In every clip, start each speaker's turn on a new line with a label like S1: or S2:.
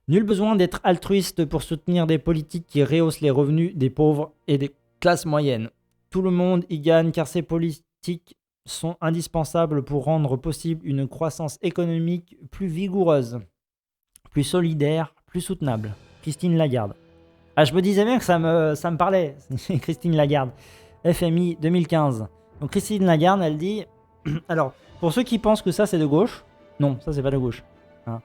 S1: Nul besoin d'être altruiste pour soutenir des politiques qui rehaussent les revenus des pauvres et des classes moyennes. Tout le monde y gagne car ces politiques sont indispensables pour rendre possible une croissance économique plus vigoureuse, plus solidaire, plus soutenable. Christine Lagarde. Ah, je me disais bien que ça me parlait, Christine Lagarde. FMI 2015. Donc Christine Lagarde, elle dit... Alors, pour ceux qui pensent que ça c'est de gauche, non, ça c'est pas de gauche. Hein.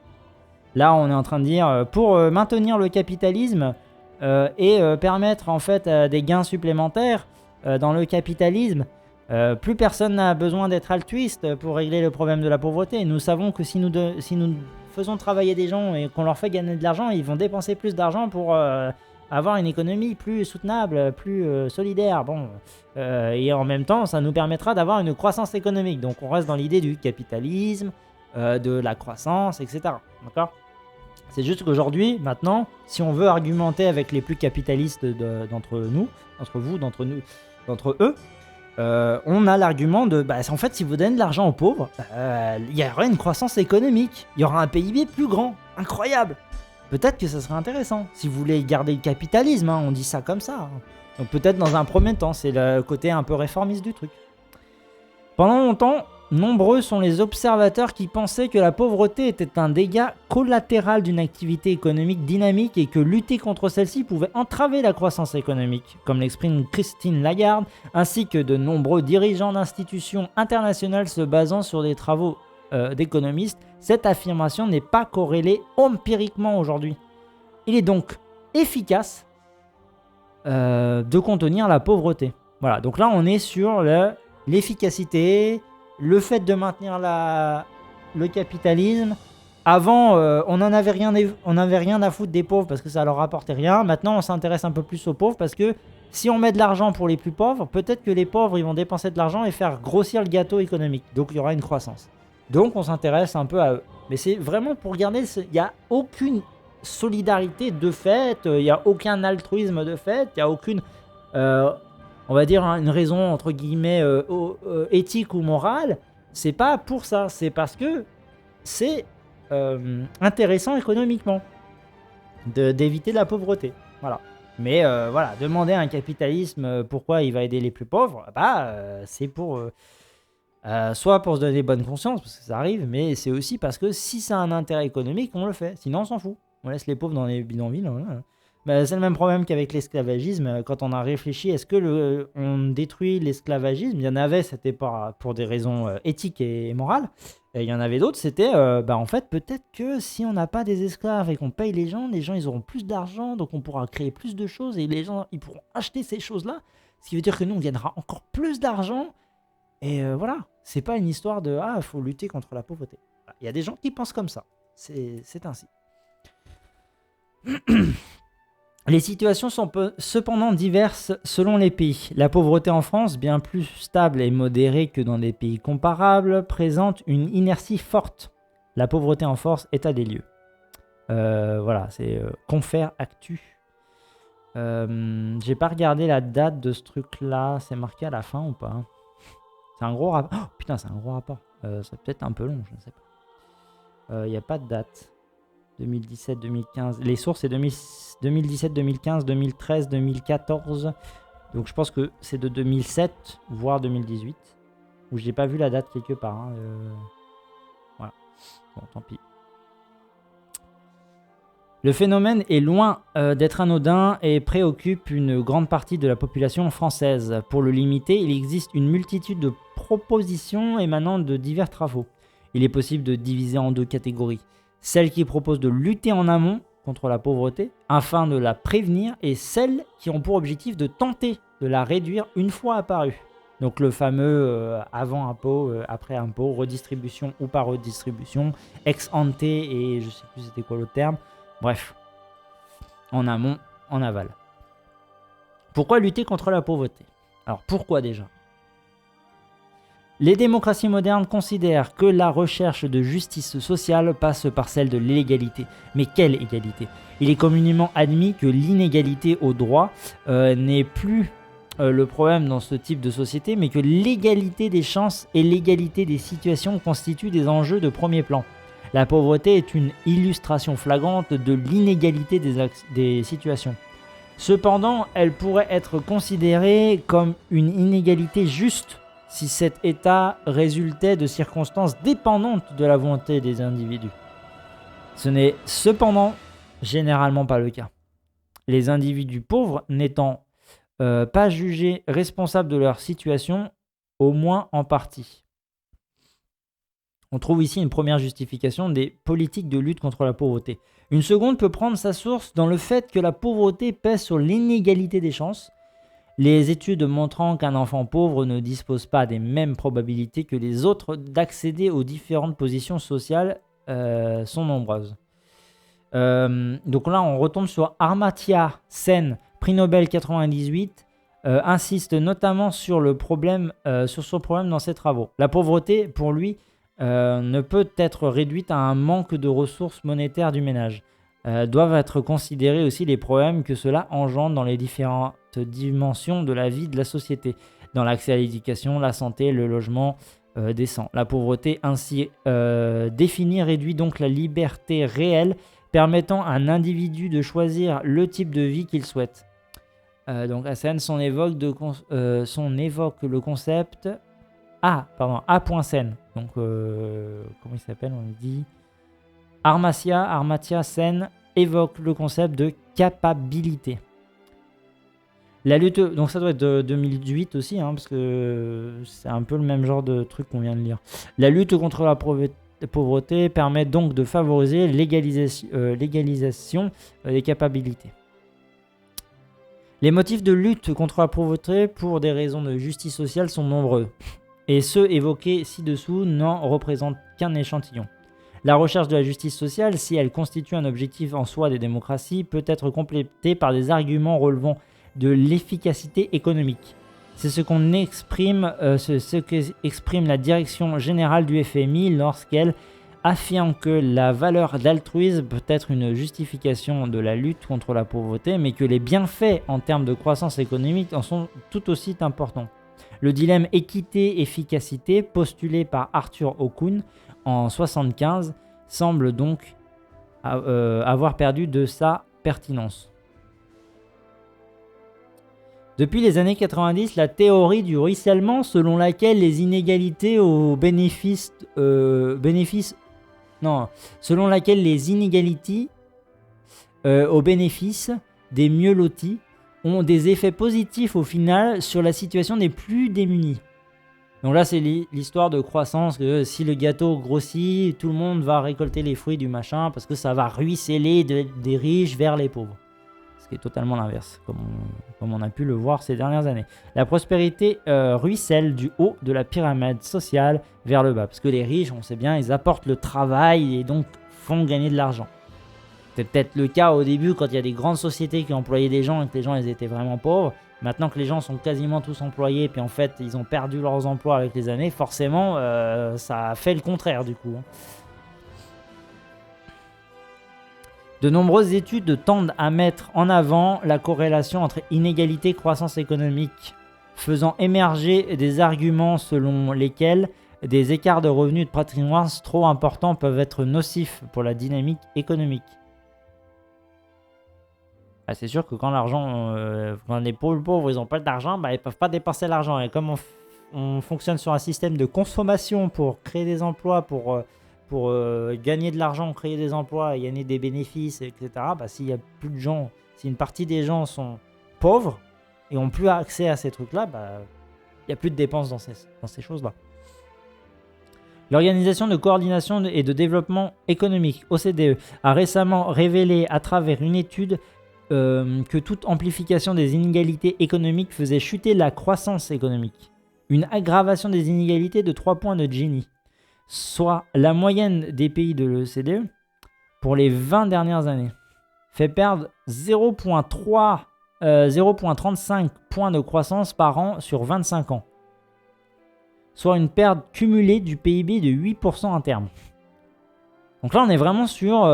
S1: Là, on est en train de dire, pour maintenir le capitalisme et permettre en fait des gains supplémentaires dans le capitalisme, plus personne n'a besoin d'être altruiste pour régler le problème de la pauvreté. Nous savons que si nous faisons travailler des gens et qu'on leur fait gagner de l'argent, ils vont dépenser plus d'argent pour avoir une économie plus soutenable, plus solidaire. Bon, et en même temps, ça nous permettra d'avoir une croissance économique. Donc on reste dans l'idée du capitalisme, de la croissance, etc. D'accord ? C'est juste qu'aujourd'hui, maintenant, si on veut argumenter avec les plus capitalistes d'entre nous, d'entre eux, on a l'argument de, en fait, si vous donnez de l'argent aux pauvres, il y aura une croissance économique, il y aura un PIB plus grand, incroyable. Peut-être que ça serait intéressant, si vous voulez garder le capitalisme, hein, on dit ça comme ça. Hein. Donc peut-être dans un premier temps, c'est le côté un peu réformiste du truc. Pendant longtemps, nombreux sont les observateurs qui pensaient que la pauvreté était un dégât collatéral d'une activité économique dynamique et que lutter contre celle-ci pouvait entraver la croissance économique, comme l'exprime Christine Lagarde, ainsi que de nombreux dirigeants d'institutions internationales se basant sur des travaux d'économistes. Cette affirmation n'est pas corrélée empiriquement aujourd'hui. Il est donc efficace de contenir la pauvreté. Voilà, donc là on est sur l'efficacité, le fait de maintenir le capitalisme. Avant, on n'avait rien à foutre des pauvres parce que ça leur rapportait rien. Maintenant, on s'intéresse un peu plus aux pauvres parce que si on met de l'argent pour les plus pauvres, peut-être que les pauvres ils vont dépenser de l'argent et faire grossir le gâteau économique. Donc il y aura une croissance. Donc on s'intéresse un peu à eux. Mais c'est vraiment pour regarder, il n'y a aucune solidarité de fait, il n'y a aucun altruisme de fait, il n'y a aucune... on va dire une raison entre guillemets éthique ou morale, c'est pas pour ça, c'est parce que c'est intéressant économiquement d'éviter la pauvreté. Voilà. Mais voilà, demander à un capitalisme pourquoi il va aider les plus pauvres, c'est pour soit pour se donner bonne conscience, parce que ça arrive, mais c'est aussi parce que si ça a un intérêt économique, on le fait. Sinon, on s'en fout. On laisse les pauvres dans les bidonvilles. Voilà. C'est le même problème qu'avec l'esclavagisme. Quand on a réfléchi, est-ce que on détruit l'esclavagisme ? Il y en avait, c'était pour des raisons éthiques et morales. Et il y en avait d'autres, c'était, en fait, peut-être que si on n'a pas des esclaves et qu'on paye les gens, ils auront plus d'argent, donc on pourra créer plus de choses et les gens, ils pourront acheter ces choses-là. Ce qui veut dire que nous, on gagnera encore plus d'argent. Et voilà, c'est pas une histoire de « Ah, il faut lutter contre la pauvreté ». Il y a des gens qui pensent comme ça. C'est ainsi. Les situations sont cependant diverses selon les pays. La pauvreté en France, bien plus stable et modérée que dans des pays comparables, présente une inertie forte. La pauvreté en force, état des lieux. Voilà, c'est Confère Actu. J'ai pas regardé la date de ce truc-là. C'est marqué à la fin ou pas ? C'est un gros rapport. Oh putain, c'est un gros rapport. C'est peut-être un peu long, je ne sais pas. Il n'y a pas de date. 2017, 2015. Les sources, c'est 2017, 2015, 2013, 2014. Donc je pense que c'est de 2007, voire 2018. Où j'ai pas vu la date quelque part. Hein. Voilà. Bon, tant pis. Le phénomène est loin d'être anodin et préoccupe une grande partie de la population française. Pour le limiter, il existe une multitude de propositions émanant de divers travaux. Il est possible de diviser en deux catégories. Celles qui proposent de lutter en amont contre la pauvreté afin de la prévenir et celles qui ont pour objectif de tenter de la réduire une fois apparue. Donc le fameux avant impôt, après impôt, redistribution ou pas redistribution, ex ante et je sais plus c'était quoi le terme. Bref, en amont, en aval. Pourquoi lutter contre la pauvreté ? Alors pourquoi déjà ? Les démocraties modernes considèrent que la recherche de justice sociale passe par celle de l'égalité. Mais quelle égalité ? Il est communément admis que l'inégalité au droit n'est plus le problème dans ce type de société, mais que l'égalité des chances et l'égalité des situations constituent des enjeux de premier plan. La pauvreté est une illustration flagrante de l'inégalité des situations. Cependant, elle pourrait être considérée comme une inégalité juste si cet état résultait de circonstances dépendantes de la volonté des individus. Ce n'est cependant généralement pas le cas. Les individus pauvres n'étant pas jugés responsables de leur situation, au moins en partie. On trouve ici une première justification des politiques de lutte contre la pauvreté. Une seconde peut prendre sa source dans le fait que la pauvreté pèse sur l'inégalité des chances. Les études montrant qu'un enfant pauvre ne dispose pas des mêmes probabilités que les autres d'accéder aux différentes positions sociales sont nombreuses. Donc là, on retombe sur Amartya Sen, prix Nobel 98, insiste notamment sur le problème, sur son problème dans ses travaux. La pauvreté, pour lui, ne peut être réduite à un manque de ressources monétaires du ménage. Doivent être considérés aussi les problèmes que cela engendre dans les différentes dimensions de la vie de la société, dans l'accès à l'éducation, la santé, le logement décent. La pauvreté ainsi définie réduit donc la liberté réelle, permettant à un individu de choisir le type de vie qu'il souhaite. Donc Sen évoque le concept A.Sen. Donc comment il s'appelle, on le dit Amartya Sen évoque le concept de capacité. La lutte, donc ça doit être de 2008 aussi, parce que c'est un peu le même genre de truc qu'on vient de lire. La lutte contre la pauvreté permet donc de favoriser l'égalisation des capacités. Les motifs de lutte contre la pauvreté pour des raisons de justice sociale sont nombreux, et ceux évoqués ci-dessous n'en représentent qu'un échantillon. La recherche de la justice sociale, si elle constitue un objectif en soi des démocraties, peut être complétée par des arguments relevant de l'efficacité économique. C'est ce qu'exprime la direction générale du FMI lorsqu'elle affirme que la valeur d'altruisme peut être une justification de la lutte contre la pauvreté, mais que les bienfaits en termes de croissance économique en sont tout aussi importants. Le dilemme équité-efficacité, postulé par Arthur Okun en 1975, semble donc avoir perdu de sa pertinence. Depuis les années 90, la théorie du ruissellement selon laquelle les inégalités aux selon laquelle les inégalités au bénéfice des mieux lotis ont des effets positifs au final sur la situation des plus démunis. Donc là, c'est l'histoire de croissance, que si le gâteau grossit, tout le monde va récolter les fruits du machin, parce que ça va ruisseler des riches vers les pauvres. Ce qui est totalement l'inverse, comme on a pu le voir ces dernières années. La prospérité ruisselle du haut de la pyramide sociale vers le bas, parce que les riches, on sait bien, ils apportent le travail et donc font gagner de l'argent. C'est peut-être le cas au début quand il y a des grandes sociétés qui employaient des gens et que les gens ils étaient vraiment pauvres. Maintenant que les gens sont quasiment tous employés, puis en fait ils ont perdu leurs emplois avec les années, forcément ça a fait le contraire du coup. De nombreuses études tendent à mettre en avant la corrélation entre inégalité et croissance économique, faisant émerger des arguments selon lesquels des écarts de revenus et de patrimoine trop importants peuvent être nocifs pour la dynamique économique. C'est sûr que quand les pauvres ils n'ont pas d'argent, ils ne peuvent pas dépenser l'argent. Et comme on fonctionne sur un système de consommation pour créer des emplois, pour gagner de l'argent, créer des emplois, gagner des bénéfices, etc., s'il y a plus de gens, si une partie des gens sont pauvres et n'ont plus accès à ces trucs-là, il n'y a plus de dépenses dans ces choses-là. L'Organisation de coordination et de développement économique, OCDE, a récemment révélé à travers une étude que toute amplification des inégalités économiques faisait chuter la croissance économique. Une aggravation des inégalités de 3 points de Gini, soit la moyenne des pays de l'OCDE pour les 20 dernières années, fait perdre 0,35 points de croissance par an sur 25 ans, soit une perte cumulée du PIB de 8% à terme. Donc là, on est vraiment sur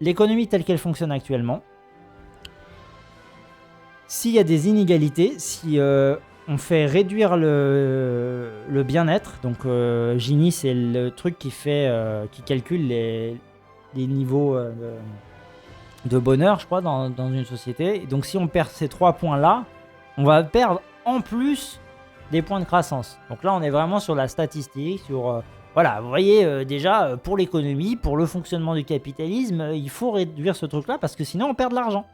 S1: l'économie telle qu'elle fonctionne actuellement. S'il y a des inégalités, si on fait réduire le bien-être. Donc Gini, c'est le truc qui calcule les niveaux de bonheur, je crois, dans une société. Et donc si on perd ces 3 points-là, on va perdre en plus des points de croissance. Donc là, on est vraiment sur la statistique, sur... voilà, vous voyez, déjà, pour l'économie, pour le fonctionnement du capitalisme, il faut réduire ce truc-là parce que sinon, on perd de l'argent.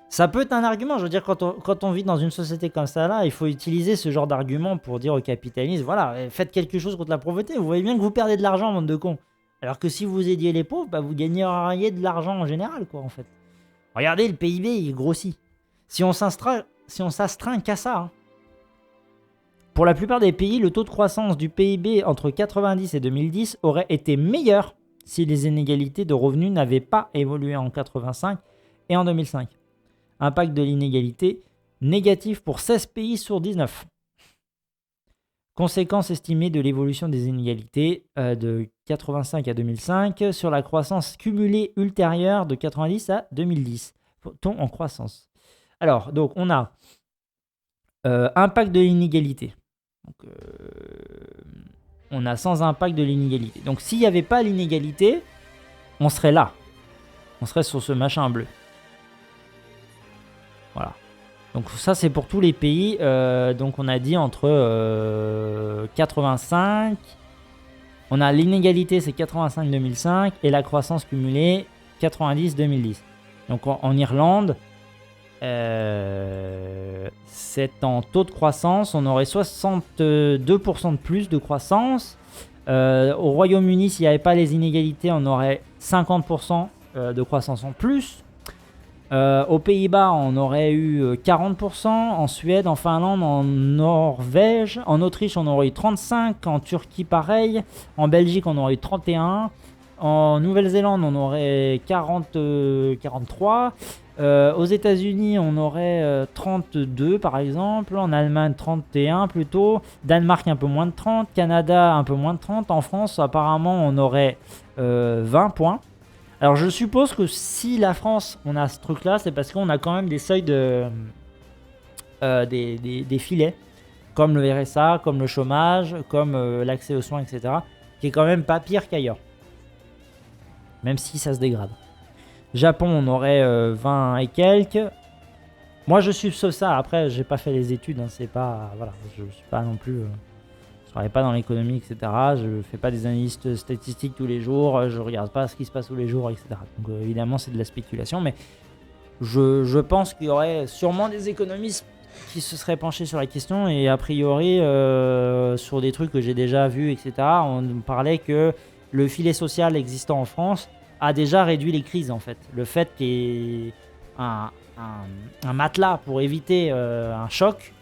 S1: Ça peut être un argument, je veux dire, quand on vit dans une société comme ça, là, il faut utiliser ce genre d'argument pour dire au capitalisme, voilà, faites quelque chose contre la pauvreté, vous voyez bien que vous perdez de l'argent, bande de cons. Alors que si vous aidiez les pauvres, bah, vous gagneriez de l'argent en général, quoi, en fait. Regardez, le PIB, il grossit. Si on s'astreint qu'à ça, hein. Pour la plupart des pays, le taux de croissance du PIB entre 90 et 2010 aurait été meilleur si les inégalités de revenus n'avaient pas évolué en 85 et en 2005. Impact de l'inégalité négatif pour 16 pays sur 19. Conséquences estimées de l'évolution des inégalités de 85 à 2005 sur la croissance cumulée ultérieure de 90 à 2010. Ton en croissance. Alors, donc on a impact de l'inégalité. Donc, on a sans impact de l'inégalité. Donc s'il n'y avait pas l'inégalité, on serait là. On serait sur ce machin bleu. Voilà. Donc ça c'est pour tous les pays. Donc on a dit entre 85. On a l'inégalité c'est 85-2005 et la croissance cumulée 90-2010. Donc en Irlande, c'est en taux de croissance, on aurait 62% de plus de croissance. Au Royaume-Uni, s'il n'y avait pas les inégalités, on aurait 50% de croissance en plus. Aux Pays-Bas, on aurait eu 40%. En Suède, en Finlande, en Norvège. En Autriche, on aurait eu 35%. En Turquie, pareil. En Belgique, on aurait eu 31%. En Nouvelle-Zélande, on aurait 43%. Aux États-Unis, on aurait 32 par exemple. En Allemagne, 31 plutôt. Danemark, un peu moins de 30. Canada, un peu moins de 30. En France, apparemment, on aurait 20 points. Alors, je suppose que si la France, on a ce truc-là, c'est parce qu'on a quand même des seuils des filets, comme le RSA, comme le chômage, comme l'accès aux soins, etc., qui est quand même pas pire qu'ailleurs. Même si ça se dégrade. Travail, on aurait 20 et quelques. Moi, je suis sur ça. Après, j'ai pas fait les études. Hein, c'est pas, voilà, je suis pas non plus. Je travaille pas dans l'économie, etc. Je fais pas des analyses statistiques tous les jours. Je regarde pas ce qui se passe tous les jours, etc. Donc, évidemment, c'est de la spéculation. Mais je pense qu'il y aurait sûrement des économistes qui se seraient penchés sur la question. Et a priori, sur des trucs que j'ai déjà vus, etc., on parlait que le filet social existant en France a déjà réduit les crises, en fait. Le fait qu'il y ait un matelas pour éviter un choc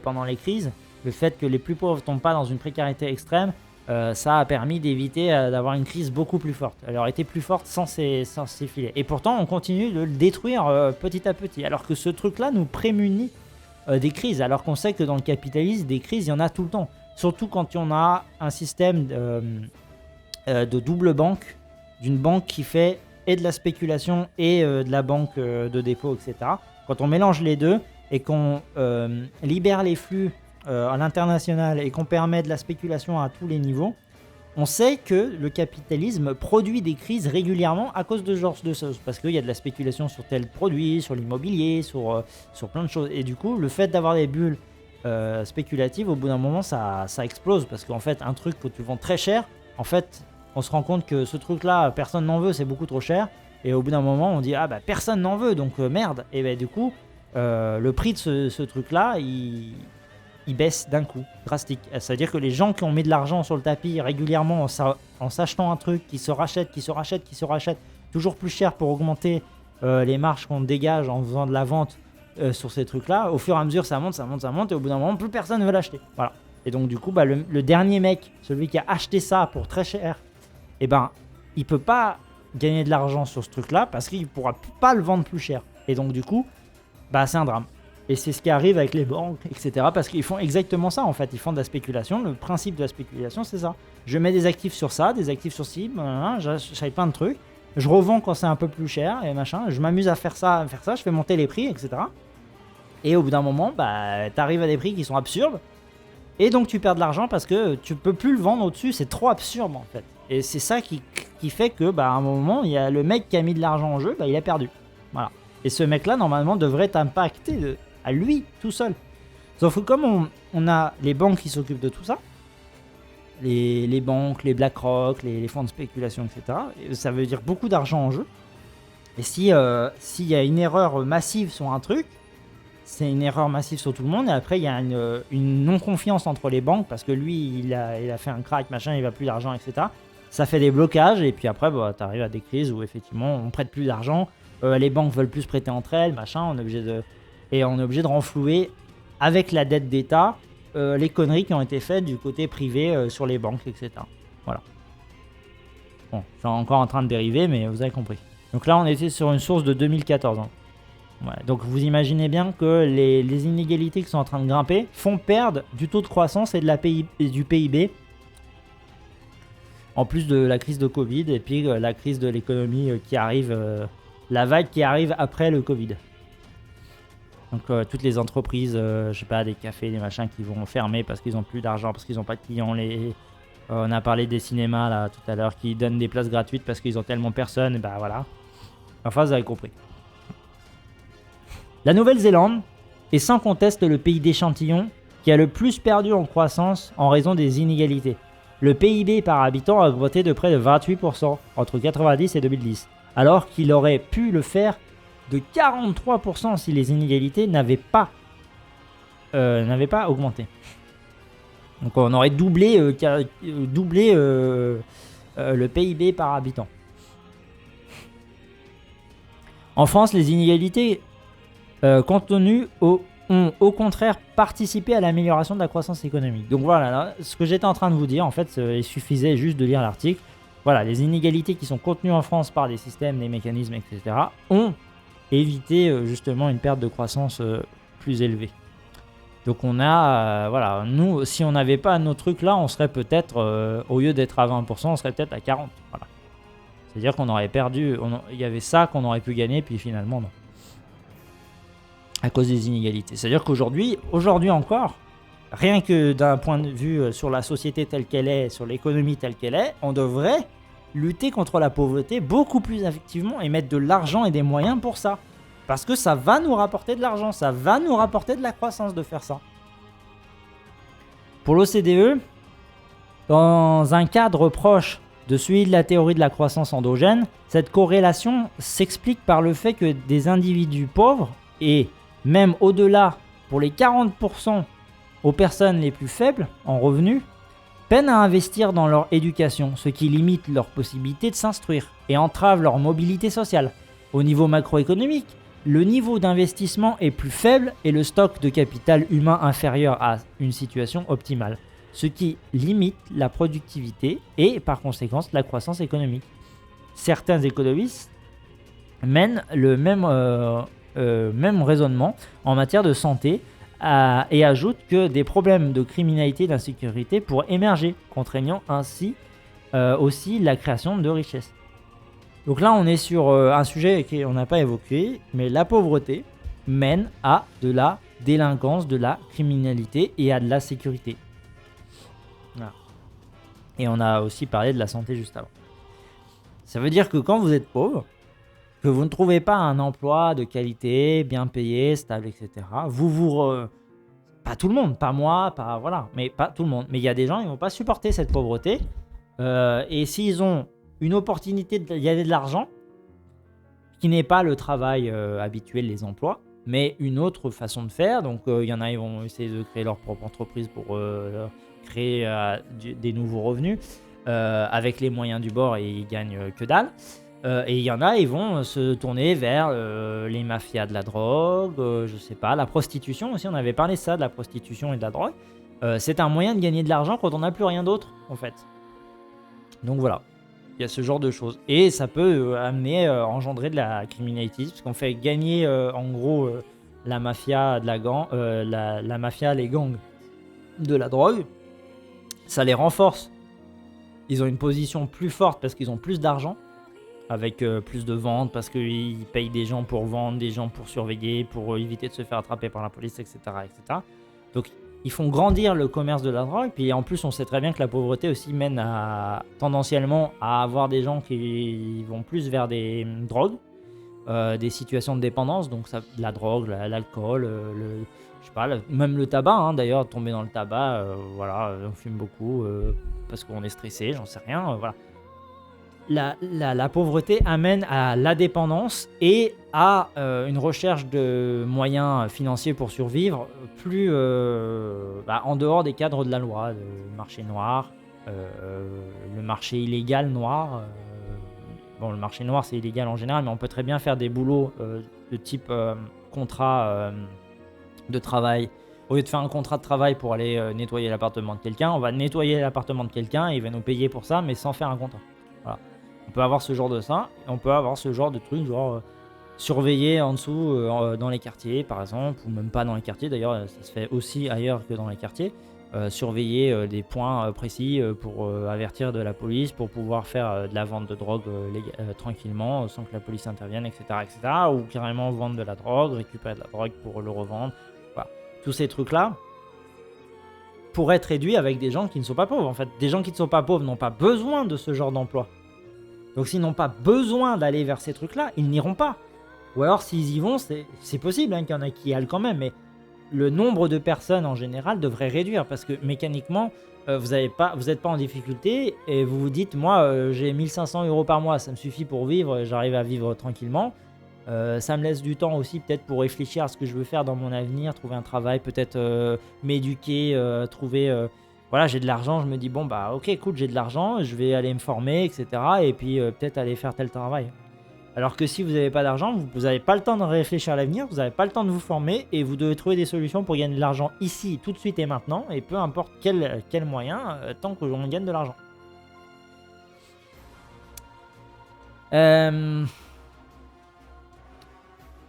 S1: pendant les crises, le fait que les plus pauvres ne tombent pas dans une précarité extrême, ça a permis d'éviter d'avoir une crise beaucoup plus forte. Elle aurait été plus forte sans ces filets. Et pourtant, on continue de le détruire petit à petit. Alors que ce truc-là nous prémunit des crises. Alors qu'on sait que dans le capitalisme, des crises, il y en a tout le temps. Surtout quand on a un système de double banque, d'une banque qui fait et de la spéculation et de la banque de dépôt, etc. Quand on mélange les deux et qu'on libère les flux à l'international et qu'on permet de la spéculation à tous les niveaux, on sait que le capitalisme produit des crises régulièrement à cause de ce genre de choses. Parce qu'il y a de la spéculation sur tel produit, sur l'immobilier, sur plein de choses. Et du coup, le fait d'avoir des bulles spéculatives, au bout d'un moment, ça explose. Parce qu'en fait, un truc que tu vends très cher, en fait, on se rend compte que ce truc-là, personne n'en veut, c'est beaucoup trop cher. Et au bout d'un moment, on dit, ah bah personne n'en veut, donc merde. Et bah du coup, le prix de ce truc-là, il baisse d'un coup, drastique. C'est-à-dire que les gens qui ont mis de l'argent sur le tapis régulièrement en s'achetant un truc, qui se rachètent, toujours plus cher pour augmenter les marges qu'on dégage en faisant de la vente sur ces trucs-là, au fur et à mesure, ça monte, et au bout d'un moment, plus personne ne veut l'acheter. Voilà. Et donc du coup, bah, le dernier mec, celui qui a acheté ça pour très cher, eh ben, il peut pas gagner de l'argent sur ce truc-là parce qu'il pourra pas le vendre plus cher. Et donc du coup, bah, c'est un drame. Et c'est ce qui arrive avec les banques, etc. Parce qu'ils font exactement ça, en fait. Ils font de la spéculation. Le principe de la spéculation, c'est ça. Je mets des actifs sur ça, des actifs sur ci, j'achète plein de trucs. Je revends quand c'est un peu plus cher et machin. Je m'amuse à faire ça, je fais monter les prix, etc. Et au bout d'un moment, t'arrives à des prix qui sont absurdes. Et donc tu perds de l'argent parce que tu peux plus le vendre au-dessus. C'est trop absurde en fait. Et c'est ça qui fait que à un moment, il y a le mec qui a mis de l'argent en jeu, il a perdu. Voilà. Et ce mec-là, normalement, devrait t'impacter à lui, tout seul. Sauf que comme on a les banques qui s'occupent de tout ça, les banques, les BlackRock, les fonds de spéculation, etc., ça veut dire beaucoup d'argent en jeu. Et s'il y a une erreur massive sur un truc, c'est une erreur massive sur tout le monde. Et après, il y a une non-confiance entre les banques parce que lui, il a fait un crack, machin, il va plus d'argent, etc. Ça fait des blocages. Et puis après, tu arrives à des crises où effectivement, on prête plus d'argent. Les banques veulent plus se prêter entre elles, machin. On est obligé de renflouer avec la dette d'État les conneries qui ont été faites du côté privé sur les banques, etc. Voilà. Bon, je suis encore en train de dériver, mais vous avez compris. Donc là, on était sur une source de 2014. Hein. Ouais, donc vous imaginez bien que les inégalités qui sont en train de grimper font perdre du taux de croissance et du PIB, en plus de la crise de Covid et puis la crise de l'économie qui arrive, la vague qui arrive après le Covid. Donc toutes les entreprises, je sais pas, des cafés, des machins qui vont fermer parce qu'ils n'ont plus d'argent, parce qu'ils n'ont pas de clients. On a parlé des cinémas là tout à l'heure qui donnent des places gratuites parce qu'ils ont tellement personne, et voilà. Enfin, vous avez compris. La Nouvelle-Zélande est sans conteste le pays d'échantillon qui a le plus perdu en croissance en raison des inégalités. Le PIB par habitant a augmenté de près de 28% entre 1990 et 2010, alors qu'il aurait pu le faire de 43% si les inégalités n'avaient pas augmenté. Donc on aurait doublé le PIB par habitant. En France, les inégalités contenues ont au contraire participé à l'amélioration de la croissance économique. Donc voilà, là, ce que j'étais en train de vous dire, en fait, il suffisait juste de lire l'article. Voilà, les inégalités qui sont contenues en France par des systèmes, des mécanismes, etc., ont évité justement une perte de croissance plus élevée. Donc on a, nous, si on n'avait pas nos trucs là, on serait peut-être, au lieu d'être à 20%, on serait peut-être à 40%. Voilà. C'est-à-dire qu'on aurait perdu, il y avait ça qu'on aurait pu gagner, puis finalement non. À cause des inégalités. C'est-à-dire qu'aujourd'hui encore, rien que d'un point de vue sur la société telle qu'elle est, sur l'économie telle qu'elle est, on devrait lutter contre la pauvreté beaucoup plus effectivement et mettre de l'argent et des moyens pour ça. Parce que ça va nous rapporter de l'argent, ça va nous rapporter de la croissance de faire ça. Pour l'OCDE, dans un cadre proche de celui de la théorie de la croissance endogène, cette corrélation s'explique par le fait que des individus pauvres et même au-delà, pour les 40% aux personnes les plus faibles en revenus, peinent à investir dans leur éducation, ce qui limite leur possibilité de s'instruire et entrave leur mobilité sociale. Au niveau macroéconomique, le niveau d'investissement est plus faible et le stock de capital humain inférieur à une situation optimale, ce qui limite la productivité et par conséquent la croissance économique. Certains économistes mènent le même raisonnement en matière de santé et ajoute que des problèmes de criminalité et d'insécurité pourraient émerger, contraignant ainsi aussi la création de richesses. Donc là, on est sur un sujet qu'on n'a pas évoqué, mais la pauvreté mène à de la délinquance, de la criminalité et à de la sécurité. Voilà. Et on a aussi parlé de la santé juste avant. Ça veut dire que quand vous êtes pauvre, que vous ne trouvez pas un emploi de qualité, bien payé, stable, etc. Pas tout le monde, pas moi, mais pas tout le monde. Mais il y a des gens qui ne vont pas supporter cette pauvreté. Et s'ils ont une opportunité de gagner de l'argent, qui n'est pas le travail habituel, les emplois, mais une autre façon de faire. Donc il y en a, ils vont essayer de créer leur propre entreprise pour créer des nouveaux revenus avec les moyens du bord et ils gagnent que dalle. Et il y en a, ils vont se tourner vers les mafias de la drogue, je sais pas, la prostitution aussi, on avait parlé de ça, de la prostitution et de la drogue. C'est un moyen de gagner de l'argent quand on n'a plus rien d'autre, en fait. Donc voilà, il y a ce genre de choses. Et ça peut engendrer de la criminalité, parce qu'on fait gagner, en gros, la mafia, la mafia, les gangs de la drogue. Ça les renforce. Ils ont une position plus forte parce qu'ils ont plus d'argent. avec plus de ventes parce qu'ils payent des gens pour vendre, des gens pour surveiller, pour éviter de se faire attraper par la police, etc., etc. Donc ils font grandir le commerce de la drogue, puis en plus on sait très bien que la pauvreté aussi mène tendanciellement à avoir des gens qui vont plus vers des drogues, des situations de dépendance, donc ça, la drogue, l'alcool, je sais pas, même le tabac, hein, d'ailleurs, tomber dans le tabac, voilà, on fume beaucoup parce qu'on est stressé, j'en sais rien, voilà. La pauvreté amène à la dépendance et à une recherche de moyens financiers pour survivre plus en dehors des cadres de la loi, le marché noir, le marché illégal noir. Bon, le marché noir c'est illégal en général, mais on peut très bien faire des boulots de type contrat de travail. Au lieu de faire un contrat de travail pour aller nettoyer l'appartement de quelqu'un, on va nettoyer l'appartement de quelqu'un et il va nous payer pour ça, mais sans faire un contrat. Voilà. On peut avoir ce genre de ça, et on peut avoir ce genre de truc, genre surveiller en dessous dans les quartiers par exemple, ou même pas dans les quartiers d'ailleurs, ça se fait aussi ailleurs que dans les quartiers, surveiller des points précis pour avertir de la police, pour pouvoir faire de la vente de drogue tranquillement, sans que la police intervienne, etc., etc., ou carrément vendre de la drogue, récupérer de la drogue pour le revendre, voilà. Tous ces trucs-là pourraient être réduits avec des gens qui ne sont pas pauvres. En fait, des gens qui ne sont pas pauvres n'ont pas besoin de ce genre d'emploi. Donc s'ils n'ont pas besoin d'aller vers ces trucs-là, ils n'iront pas. Ou alors s'ils y vont, c'est possible qu'il y en a qui y aillent quand même, mais le nombre de personnes en général devrait réduire parce que mécaniquement, vous n'êtes pas en difficulté et vous vous dites, moi j'ai 1500 € par mois, ça me suffit pour vivre, j'arrive à vivre tranquillement. Ça me laisse du temps aussi peut-être pour réfléchir à ce que je veux faire dans mon avenir, trouver un travail, peut-être m'éduquer, trouver... Voilà, j'ai de l'argent, je me dis, bon, bah ok, cool, j'ai de l'argent, je vais aller me former, etc. Et puis peut-être aller faire tel travail. Alors que si vous n'avez pas d'argent, vous n'avez pas le temps de réfléchir à l'avenir, vous n'avez pas le temps de vous former et vous devez trouver des solutions pour gagner de l'argent ici, tout de suite et maintenant, et peu importe quel moyen, tant que l'on gagne de l'argent.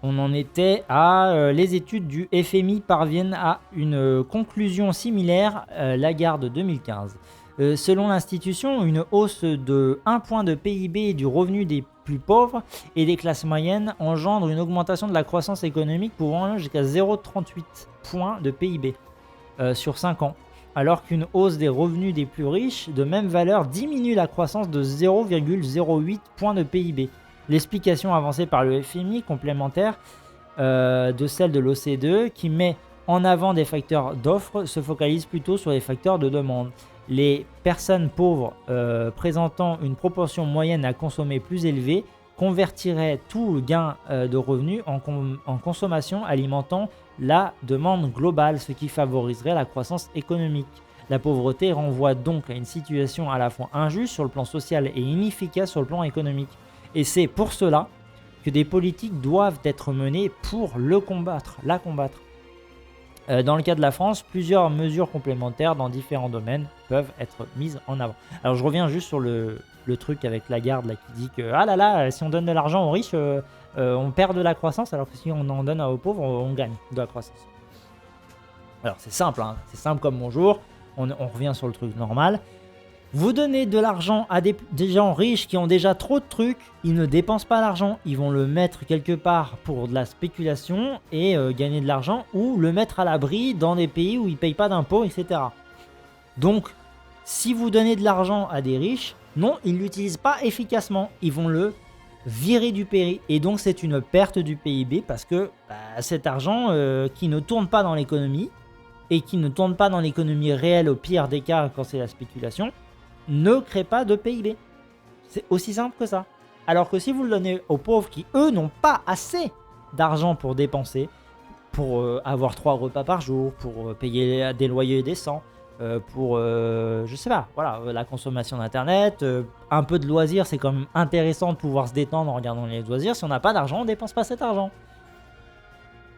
S1: On en était à les études du FMI parviennent à une conclusion similaire, Lagarde 2015. Selon l'institution, une hausse de 1 point de PIB du revenu des plus pauvres et des classes moyennes engendre une augmentation de la croissance économique pouvant aller jusqu'à 0,38 points de PIB sur 5 ans, alors qu'une hausse des revenus des plus riches de même valeur diminue la croissance de 0,08 points de PIB. L'explication avancée par le FMI, complémentaire de celle de l'OCDE, qui met en avant des facteurs d'offre, se focalise plutôt sur les facteurs de demande. Les personnes pauvres présentant une proportion moyenne à consommer plus élevée convertiraient tout le gain de revenus en consommation, alimentant la demande globale, ce qui favoriserait la croissance économique. La pauvreté renvoie donc à une situation à la fois injuste sur le plan social et inefficace sur le plan économique. Et c'est pour cela que des politiques doivent être menées pour la combattre. Dans le cas de la France, plusieurs mesures complémentaires dans différents domaines peuvent être mises en avant. Alors je reviens juste sur le truc avec Lagarde là, qui dit que ah là là, si on donne de l'argent aux riches, on perd de la croissance, alors que si on en donne aux pauvres, on gagne de la croissance. Alors c'est simple, hein, c'est simple comme bonjour, on revient sur le truc normal. Vous donnez de l'argent à des gens riches qui ont déjà trop de trucs, ils ne dépensent pas l'argent, ils vont le mettre quelque part pour de la spéculation et gagner de l'argent, ou le mettre à l'abri dans des pays où ils ne payent pas d'impôts, etc. Donc, si vous donnez de l'argent à des riches, non, ils ne l'utilisent pas efficacement, ils vont le virer du pays. Et donc, c'est une perte du PIB parce que cet argent qui ne tourne pas dans l'économie, et qui ne tourne pas dans l'économie réelle au pire des cas quand c'est la spéculation, ne crée pas de PIB. C'est aussi simple que ça. Alors que si vous le donnez aux pauvres qui, eux, n'ont pas assez d'argent pour dépenser, pour avoir 3 repas par jour, pour payer des loyers décents, pour, je sais pas, voilà, la consommation d'internet, un peu de loisirs, c'est quand même intéressant de pouvoir se détendre en regardant les loisirs. Si on n'a pas d'argent, on dépense pas cet argent.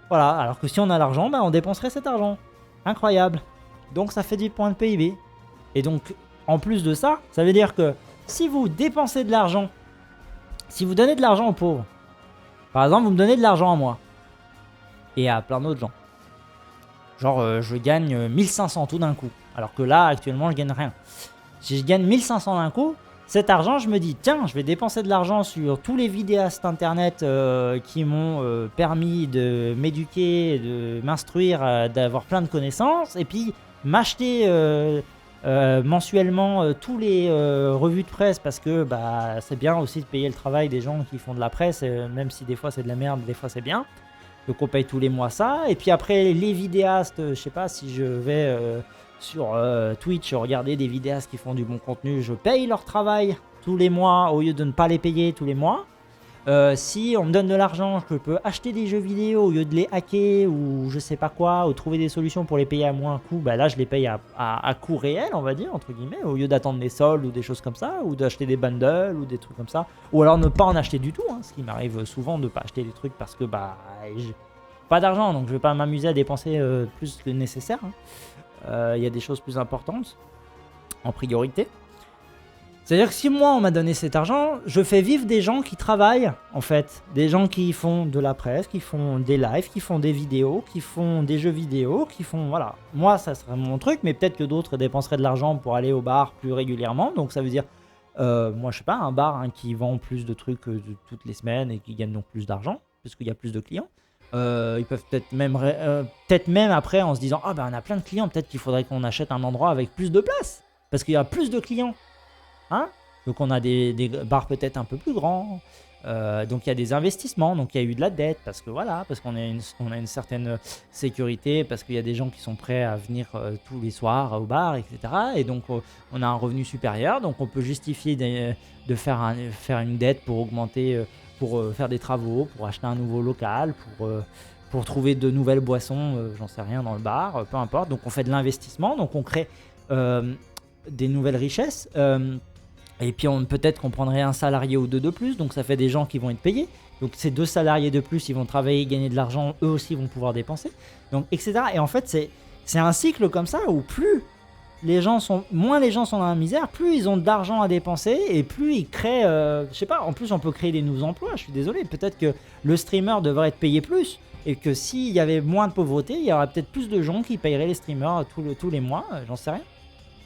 S1: Voilà, alors que si on a l'argent, on dépenserait cet argent. Incroyable. Donc ça fait 10 points de PIB. Et donc, en plus de ça, ça veut dire que si vous dépensez de l'argent, si vous donnez de l'argent aux pauvres, par exemple, vous me donnez de l'argent à moi, et à plein d'autres gens, genre je gagne 1500 tout d'un coup, alors que là, actuellement, je gagne rien. Si je gagne 1500 d'un coup, cet argent, je me dis, tiens, je vais dépenser de l'argent sur tous les vidéastes internet qui m'ont permis de m'éduquer, de m'instruire, d'avoir plein de connaissances, et puis m'acheter mensuellement tous les revues de presse, parce que bah, c'est bien aussi de payer le travail des gens qui font de la presse, même si des fois c'est de la merde, des fois c'est bien. Donc on paye tous les mois ça, et puis après les vidéastes, je sais pas si je vais sur Twitch regarder des vidéastes qui font du bon contenu, je paye leur travail tous les mois au lieu de ne pas les payer tous les mois. Si on me donne de l'argent, je peux acheter des jeux vidéo au lieu de les hacker ou je sais pas quoi, ou trouver des solutions pour les payer à moins coût, bah là je les paye à coût réel, on va dire, entre guillemets, au lieu d'attendre les soldes ou des choses comme ça, ou d'acheter des bundles ou des trucs comme ça, ou alors ne pas en acheter du tout, hein, ce qui m'arrive souvent de pas acheter des trucs parce que bah j'ai pas d'argent, donc je vais pas m'amuser à dépenser plus que nécessaire. Il y a des choses plus importantes en priorité. C'est-à-dire que si moi on m'a donné cet argent, je fais vivre des gens qui travaillent en fait. Des gens qui font de la presse, qui font des lives, qui font des vidéos, qui font des jeux vidéo, qui font... Voilà. Moi ça serait mon truc, mais peut-être que d'autres dépenseraient de l'argent pour aller au bar plus régulièrement. Donc ça veut dire, moi je sais pas, un bar qui vend plus de trucs toutes les semaines et qui gagne donc plus d'argent, parce qu'il y a plus de clients. Ils peuvent peut-être même après en se disant ah ben on a plein de clients, peut-être qu'il faudrait qu'on achète un endroit avec plus de place parce qu'il y a plus de clients, hein. Donc on a des bars peut-être un peu plus grands, donc il y a des investissements, donc il y a eu de la dette parce que voilà, parce qu'on a une certaine sécurité, parce qu'il y a des gens qui sont prêts à venir tous les soirs au bar, etc. Et donc on a un revenu supérieur, donc on peut justifier de faire une dette pour augmenter. Pour faire des travaux, pour acheter un nouveau local, pour trouver de nouvelles boissons, j'en sais rien, dans le bar, peu importe. Donc on fait de l'investissement, donc on crée des nouvelles richesses. Et puis peut-être qu'on prendrait un salarié ou deux de plus, donc ça fait des gens qui vont être payés. Donc ces 2 salariés de plus, ils vont travailler, gagner de l'argent, eux aussi vont pouvoir dépenser. Donc etc. Et en fait, c'est un cycle comme ça où moins les gens sont dans la misère, plus ils ont d'argent à dépenser et plus ils créent, je sais pas, en plus on peut créer des nouveaux emplois, je suis désolé, peut-être que le streamer devrait être payé plus et que s'il y avait moins de pauvreté, il y aurait peut-être plus de gens qui payeraient les streamers tous les mois, j'en sais rien.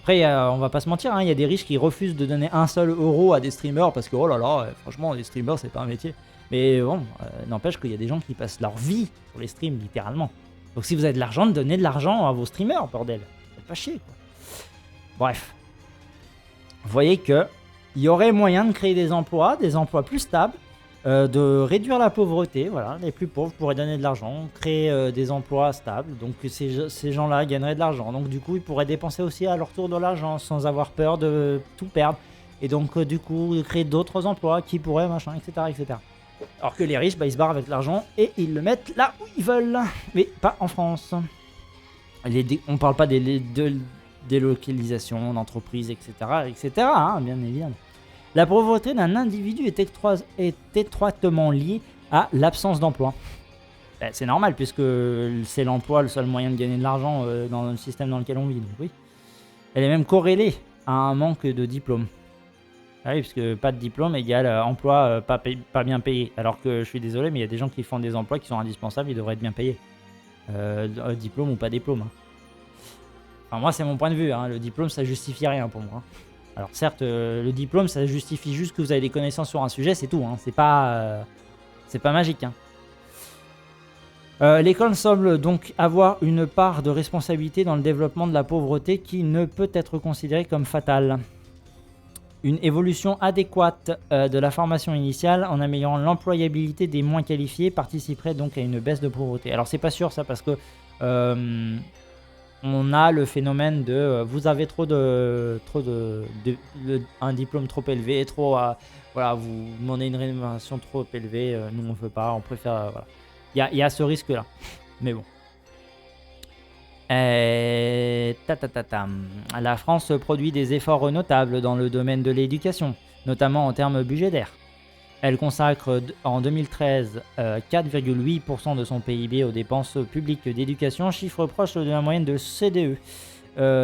S1: Après, on va pas se mentir, il y a des riches qui refusent de donner un seul euro à des streamers parce que oh là là, franchement, les streamers c'est pas un métier. Mais bon, n'empêche qu'il y a des gens qui passent leur vie sur les streams, littéralement. Donc si vous avez de l'argent, donnez de l'argent à vos streamers, bordel. Faites pas chier, quoi. Bref, vous voyez qu'il y aurait moyen de créer des emplois plus stables, de réduire la pauvreté, voilà, les plus pauvres pourraient donner de l'argent, créer des emplois stables, donc ces gens-là gagneraient de l'argent, donc du coup ils pourraient dépenser aussi à leur tour de l'argent sans avoir peur de tout perdre, et donc du coup créer d'autres emplois qui pourraient machin, etc. etc. Alors que les riches, ils se barrent avec l'argent et ils le mettent là où ils veulent, mais pas en France. On parle pas des délocalisation d'entreprises, etc., hein, bien évidemment. La pauvreté d'un individu est étroitement liée à l'absence d'emploi. C'est normal, puisque c'est l'emploi le seul moyen de gagner de l'argent dans le système dans lequel on vit. Donc oui. Elle est même corrélée à un manque de diplôme. Ah oui, parce que pas de diplôme égale emploi pas bien payé. Alors que je suis désolé, mais il y a des gens qui font des emplois qui sont indispensables, ils devraient être bien payés. Diplôme ou pas diplôme, hein. Enfin, moi, c'est mon point de vue, hein. Le diplôme, ça justifie rien pour moi, hein. Alors certes, le diplôme, ça justifie juste que vous avez des connaissances sur un sujet, c'est tout, hein. C'est pas magique, hein. L'école semble donc avoir une part de responsabilité dans le développement de la pauvreté qui ne peut être considérée comme fatale. Une évolution adéquate de la formation initiale en améliorant l'employabilité des moins qualifiés participerait donc à une baisse de pauvreté. Alors c'est pas sûr ça parce que on a le phénomène de vous avez un diplôme trop élevé, voilà, vous demandez une rémunération trop élevée, nous on veut pas, on préfère voilà. Il y a ce risque là, mais bon. La France produit des efforts notables dans le domaine de l'éducation, notamment en termes budgétaires. Elle consacre en 2013 4,8% de son PIB aux dépenses publiques d'éducation, chiffre proche de la moyenne de CDE,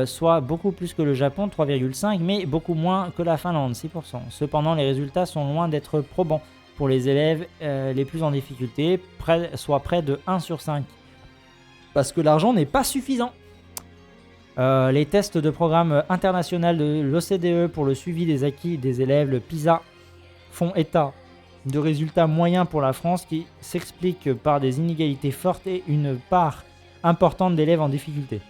S1: soit beaucoup plus que le Japon, 3,5%, mais beaucoup moins que la Finlande, 6%. Cependant, les résultats sont loin d'être probants pour les élèves les plus en difficulté, soit près de 1 sur 5. Parce que l'argent n'est pas suffisant. Les tests de programme international de l'OCDE pour le suivi des acquis des élèves, le PISA, font état de résultats moyens pour la France qui s'expliquent par des inégalités fortes et une part importante d'élèves en difficulté.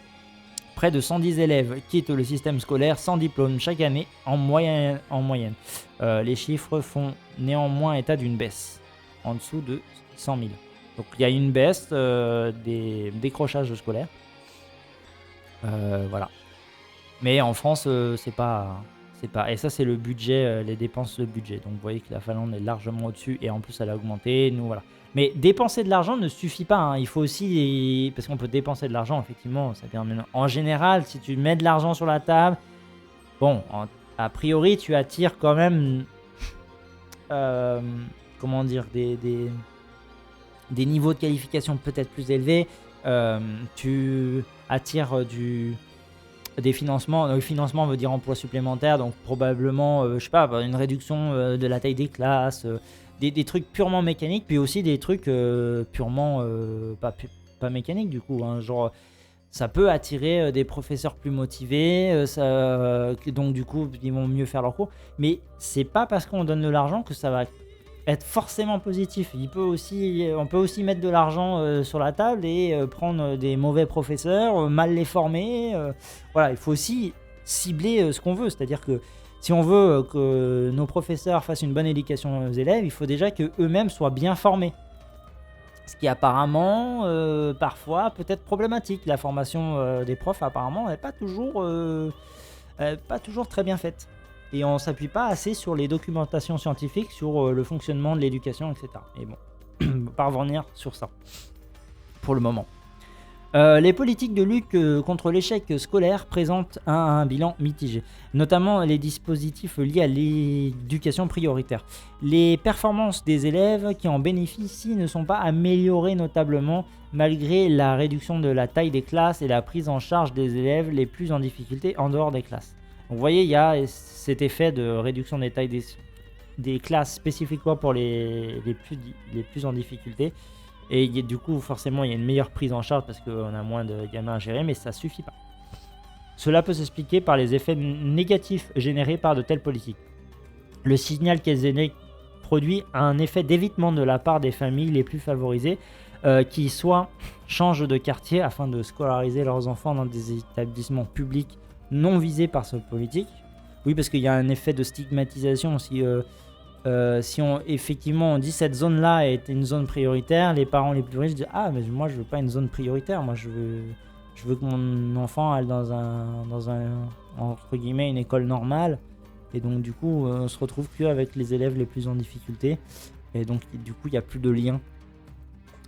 S1: Près de 110 élèves quittent le système scolaire sans diplôme chaque année en moyenne. Les chiffres font néanmoins état d'une baisse, en dessous de 100 000. Donc il y a une baisse des décrochages scolaires. Voilà. Mais en France, c'est pas. Et ça, c'est le budget, les dépenses de budget. Donc vous voyez que la Finlande est largement au-dessus et en plus, elle a augmenté. Nous, voilà. Mais dépenser de l'argent ne suffit pas. Hein. Il faut aussi. Parce qu'on peut dépenser de l'argent, effectivement. Ça permet... En général, si tu mets de l'argent sur la table, bon, a priori, tu attires quand même. Comment dire, des niveaux de qualification peut-être plus élevés. Tu attires des financements. Le financement veut dire emploi supplémentaire, donc probablement, je sais pas, une réduction de la taille des classes, des trucs purement mécaniques, puis aussi des trucs purement pas mécaniques du coup. Hein, genre, ça peut attirer des professeurs plus motivés, donc du coup, ils vont mieux faire leurs cours. Mais c'est pas parce qu'on donne de l'argent que ça va être forcément positif. On peut aussi mettre de l'argent sur la table et prendre des mauvais professeurs, mal les former. Voilà, il faut aussi cibler ce qu'on veut. C'est-à-dire que si on veut que nos professeurs fassent une bonne éducation aux élèves, il faut déjà qu'eux-mêmes soient bien formés. Ce qui apparemment, parfois, peut être problématique. La formation des profs, apparemment, n'est pas toujours très bien faite. Et on ne s'appuie pas assez sur les documentations scientifiques, sur le fonctionnement de l'éducation, etc. Et bon, on ne va pas revenir sur ça, pour le moment. Les politiques de lutte contre l'échec scolaire présentent un bilan mitigé, notamment les dispositifs liés à l'éducation prioritaire. Les performances des élèves qui en bénéficient ne sont pas améliorées notablement, malgré la réduction de la taille des classes et la prise en charge des élèves les plus en difficulté en dehors des classes. Donc, vous voyez, il y a cet effet de réduction des tailles des classes spécifiquement pour les plus en difficulté. Et du coup, forcément, il y a une meilleure prise en charge parce qu'on a moins de gamins à gérer, mais ça ne suffit pas. Cela peut s'expliquer par les effets négatifs générés par de telles politiques. Le signal qu'elles produit un effet d'évitement de la part des familles les plus favorisées qui soit changent de quartier afin de scolariser leurs enfants dans des établissements publics non visés par cette politique. Oui, parce qu'il y a un effet de stigmatisation. Si effectivement on dit cette zone-là est une zone prioritaire, les parents les plus riches disent ah mais moi je veux pas une zone prioritaire, moi je veux que mon enfant aille dans un entre guillemets une école normale. Et donc du coup on se retrouve qu'avec les élèves les plus en difficulté. Et donc du coup il n'y a plus de lien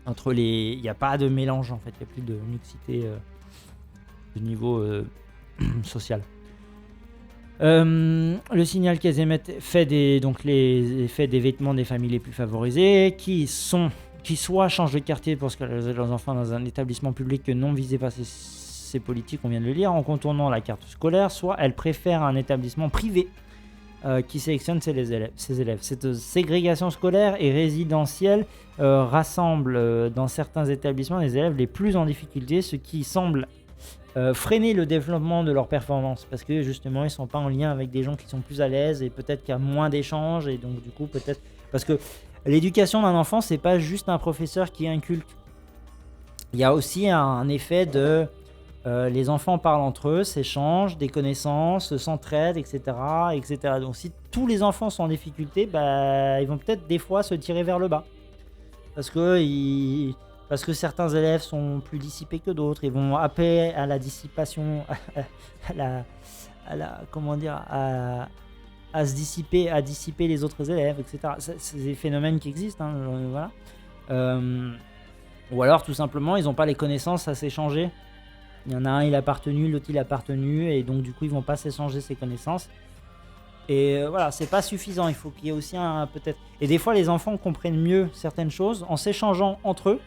S1: entre il n'y a pas de mélange en fait, il n'y a plus de mixité de niveau social. Le signal qu'elles émettent fait les effets d'évitement des familles les plus favorisées qui soit changent de quartier pour scolariser leurs enfants dans un établissement public non visé par ces politiques, on vient de le lire, en contournant la carte scolaire, soit elles préfèrent un établissement privé qui sélectionne ses élèves. Cette ségrégation scolaire et résidentielle rassemble dans certains établissements les élèves les plus en difficulté, ce qui semble freiner le développement de leur performance parce que justement ils sont pas en lien avec des gens qui sont plus à l'aise et peut-être qu'il y a moins d'échanges et donc du coup peut-être parce que l'éducation d'un enfant c'est pas juste un professeur qui inculque, il y a aussi un effet de les enfants parlent entre eux, s'échangent des connaissances, s'entraident, etc., etc. Donc si tous les enfants sont en difficulté, ils vont peut-être des fois se tirer vers le bas parce que certains élèves sont plus dissipés que d'autres, ils vont appeler à la dissipation, à dissiper les autres élèves, etc. C'est des phénomènes qui existent, hein, voilà. Ou alors tout simplement, ils n'ont pas les connaissances à s'échanger. Il y en a un, il a appartenu, l'autre il a appartenu, et donc du coup ils vont pas s'échanger ces connaissances. Et voilà, c'est pas suffisant, il faut qu'il y ait aussi peut-être. Et des fois les enfants comprennent mieux certaines choses en s'échangeant entre eux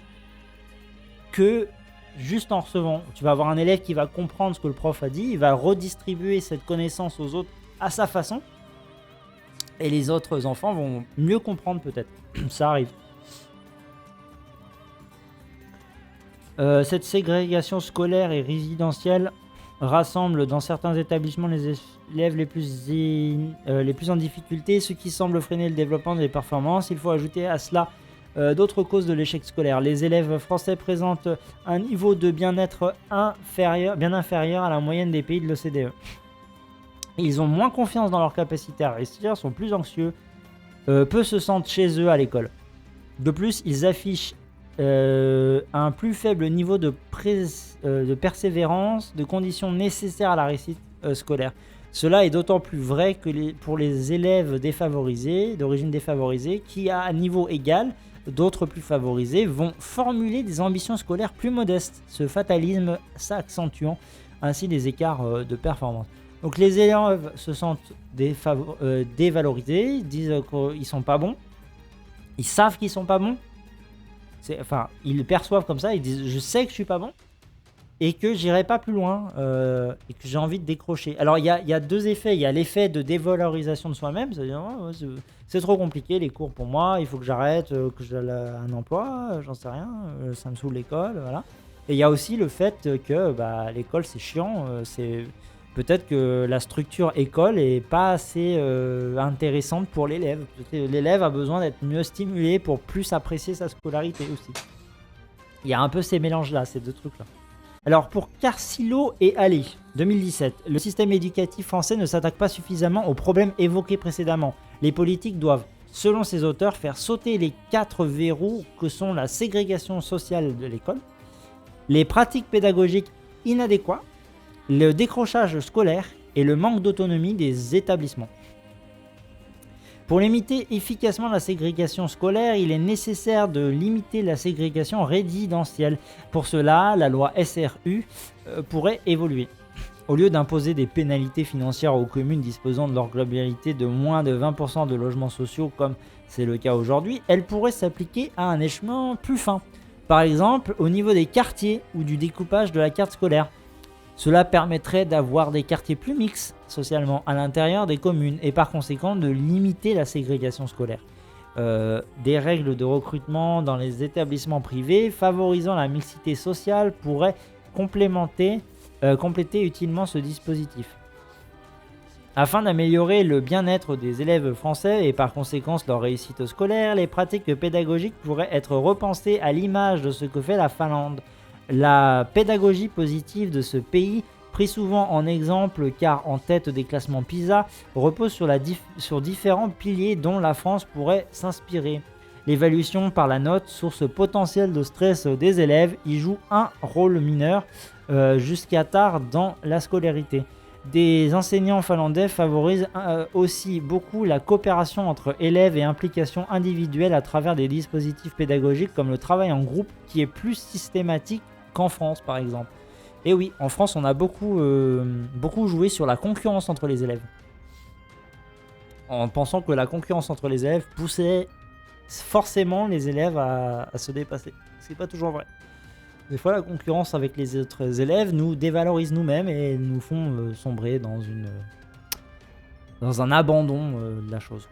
S1: que juste en recevant. Tu vas avoir un élève qui va comprendre ce que le prof a dit, il va redistribuer cette connaissance aux autres à sa façon, et les autres enfants vont mieux comprendre peut-être. Ça arrive. Cette ségrégation scolaire et résidentielle rassemble dans certains établissements les élèves les plus en difficulté, ce qui semble freiner le développement des performances. Il faut ajouter à cela d'autres causes de l'échec scolaire. Les élèves français présentent un niveau de bien-être bien inférieur à la moyenne des pays de l'OCDE. Ils ont moins confiance dans leur capacité à réussir, sont plus anxieux, peu se sentent chez eux à l'école. De plus, ils affichent un plus faible niveau de persévérance, de conditions nécessaires à la réussite scolaire. Cela est d'autant plus vrai que pour les élèves défavorisés, d'origine défavorisée, qui à niveau égal, d'autres plus favorisés, vont formuler des ambitions scolaires plus modestes, ce fatalisme s'accentuant ainsi des écarts de performance. Donc les élèves se sentent dévalorisés, disent qu'ils sont pas bons, ils savent qu'ils sont pas bons, ils le perçoivent comme ça, ils disent je sais que je suis pas bon et que j'irai pas plus loin et que j'ai envie de décrocher. Alors il y a deux effets, il y a l'effet de dévalorisation de soi-même, c'est-à-dire c'est trop compliqué les cours pour moi, il faut que j'arrête, que j'ai un emploi, j'en sais rien, ça me saoule l'école, voilà. Et il y a aussi le fait que l'école c'est chiant, c'est peut-être que la structure école est pas assez intéressante pour l'élève. L'élève a besoin d'être mieux stimulé pour plus apprécier sa scolarité aussi. Il y a un peu ces mélanges-là, ces deux trucs-là. Alors pour Carcillo et Allais, 2017, le système éducatif français ne s'attaque pas suffisamment aux problèmes évoqués précédemment. Les politiques doivent, selon ces auteurs, faire sauter les 4 verrous que sont la ségrégation sociale de l'école, les pratiques pédagogiques inadéquates, le décrochage scolaire et le manque d'autonomie des établissements. Pour limiter efficacement la ségrégation scolaire, il est nécessaire de limiter la ségrégation résidentielle. Pour cela, la loi SRU pourrait évoluer. Au lieu d'imposer des pénalités financières aux communes disposant de leur globalité de moins de 20% de logements sociaux, comme c'est le cas aujourd'hui, elle pourrait s'appliquer à un échelon plus fin. Par exemple, au niveau des quartiers ou du découpage de la carte scolaire. Cela permettrait d'avoir des quartiers plus mixtes socialement à l'intérieur des communes et par conséquent de limiter la ségrégation scolaire. Des règles de recrutement dans les établissements privés favorisant la mixité sociale pourraient compléter utilement ce dispositif. Afin d'améliorer le bien-être des élèves français et par conséquent leur réussite scolaire, les pratiques pédagogiques pourraient être repensées à l'image de ce que fait la Finlande. La pédagogie positive de ce pays, pris souvent en exemple car en tête des classements PISA, repose sur différents piliers dont la France pourrait s'inspirer. L'évaluation par la note, source potentielle de stress des élèves, y joue un rôle mineur jusqu'à tard dans la scolarité. Des enseignants finlandais favorisent aussi beaucoup la coopération entre élèves et implication individuelle à travers des dispositifs pédagogiques comme le travail en groupe qui est plus systématique qu'en France par exemple. Et oui, en France on a beaucoup joué sur la concurrence entre les élèves. En pensant que la concurrence entre les élèves poussait forcément les élèves à se dépasser. C'est pas toujours vrai. Des fois, la concurrence avec les autres élèves nous dévalorise nous-mêmes et nous font sombrer dans un abandon de la chose.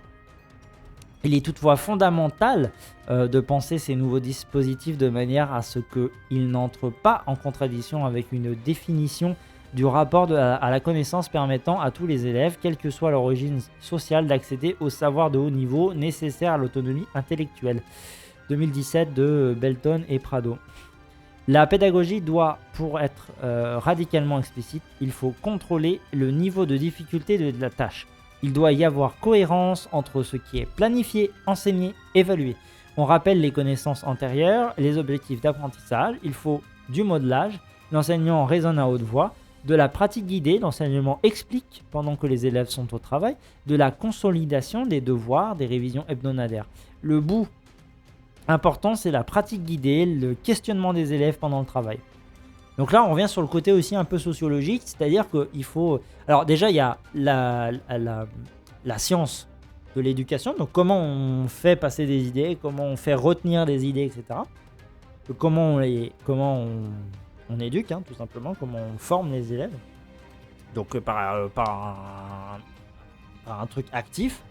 S1: Il est toutefois fondamental de penser ces nouveaux dispositifs de manière à ce qu'ils n'entrent pas en contradiction avec une définition du rapport à la connaissance permettant à tous les élèves, quelle que soit leur origine sociale, d'accéder au savoir de haut niveau nécessaire à l'autonomie intellectuelle. 2017 de Belton et Prado. La pédagogie doit, pour être radicalement explicite, il faut contrôler le niveau de difficulté de la tâche. Il doit y avoir cohérence entre ce qui est planifié, enseigné, évalué. On rappelle les connaissances antérieures, les objectifs d'apprentissage, il faut du modelage, l'enseignant raisonne à haute voix, de la pratique guidée, l'enseignement explique pendant que les élèves sont au travail, de la consolidation des devoirs, des révisions hebdomadaires. Le bout important, c'est la pratique guidée, le questionnement des élèves pendant le travail. Donc là, on revient sur le côté aussi un peu sociologique, c'est-à-dire qu'il faut... Alors déjà, il y a la science de l'éducation, donc comment on fait passer des idées, comment on fait retenir des idées, etc. Comment on éduque, tout simplement, comment on forme les élèves. Donc par un truc actif,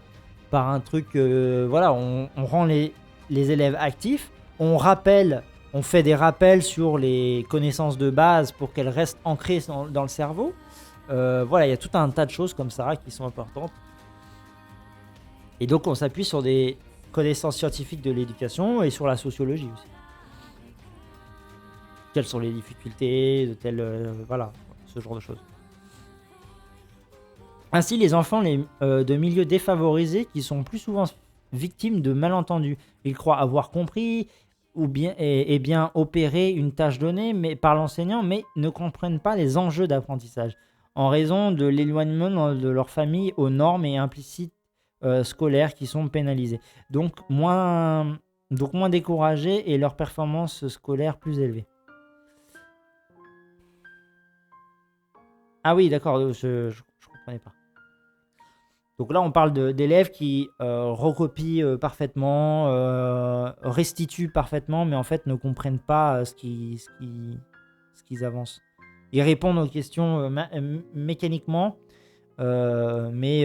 S1: par un truc... on rend les élèves actifs, on rappelle on fait des rappels sur les connaissances de base pour qu'elles restent ancrées dans le cerveau. Voilà, il y a tout un tas de choses comme ça qui sont importantes. Et donc on s'appuie sur des connaissances scientifiques de l'éducation et sur la sociologie aussi. Quelles sont les difficultés de voilà, ce genre de choses. Ainsi, les enfants de milieux défavorisés qui sont plus souvent victimes de malentendus. Ils croient avoir compris ou bien opéré une tâche donnée par l'enseignant, mais ne comprennent pas les enjeux d'apprentissage en raison de l'éloignement de leur famille aux normes et implicites scolaires qui sont pénalisées. Donc moins découragés et leur performance scolaire plus élevée. Ah oui, d'accord, je comprenais pas. Donc là, on parle d'élèves qui recopient parfaitement, restituent parfaitement, mais en fait ne comprennent pas ce qu'ils avancent. Ils répondent aux questions mécaniquement, mais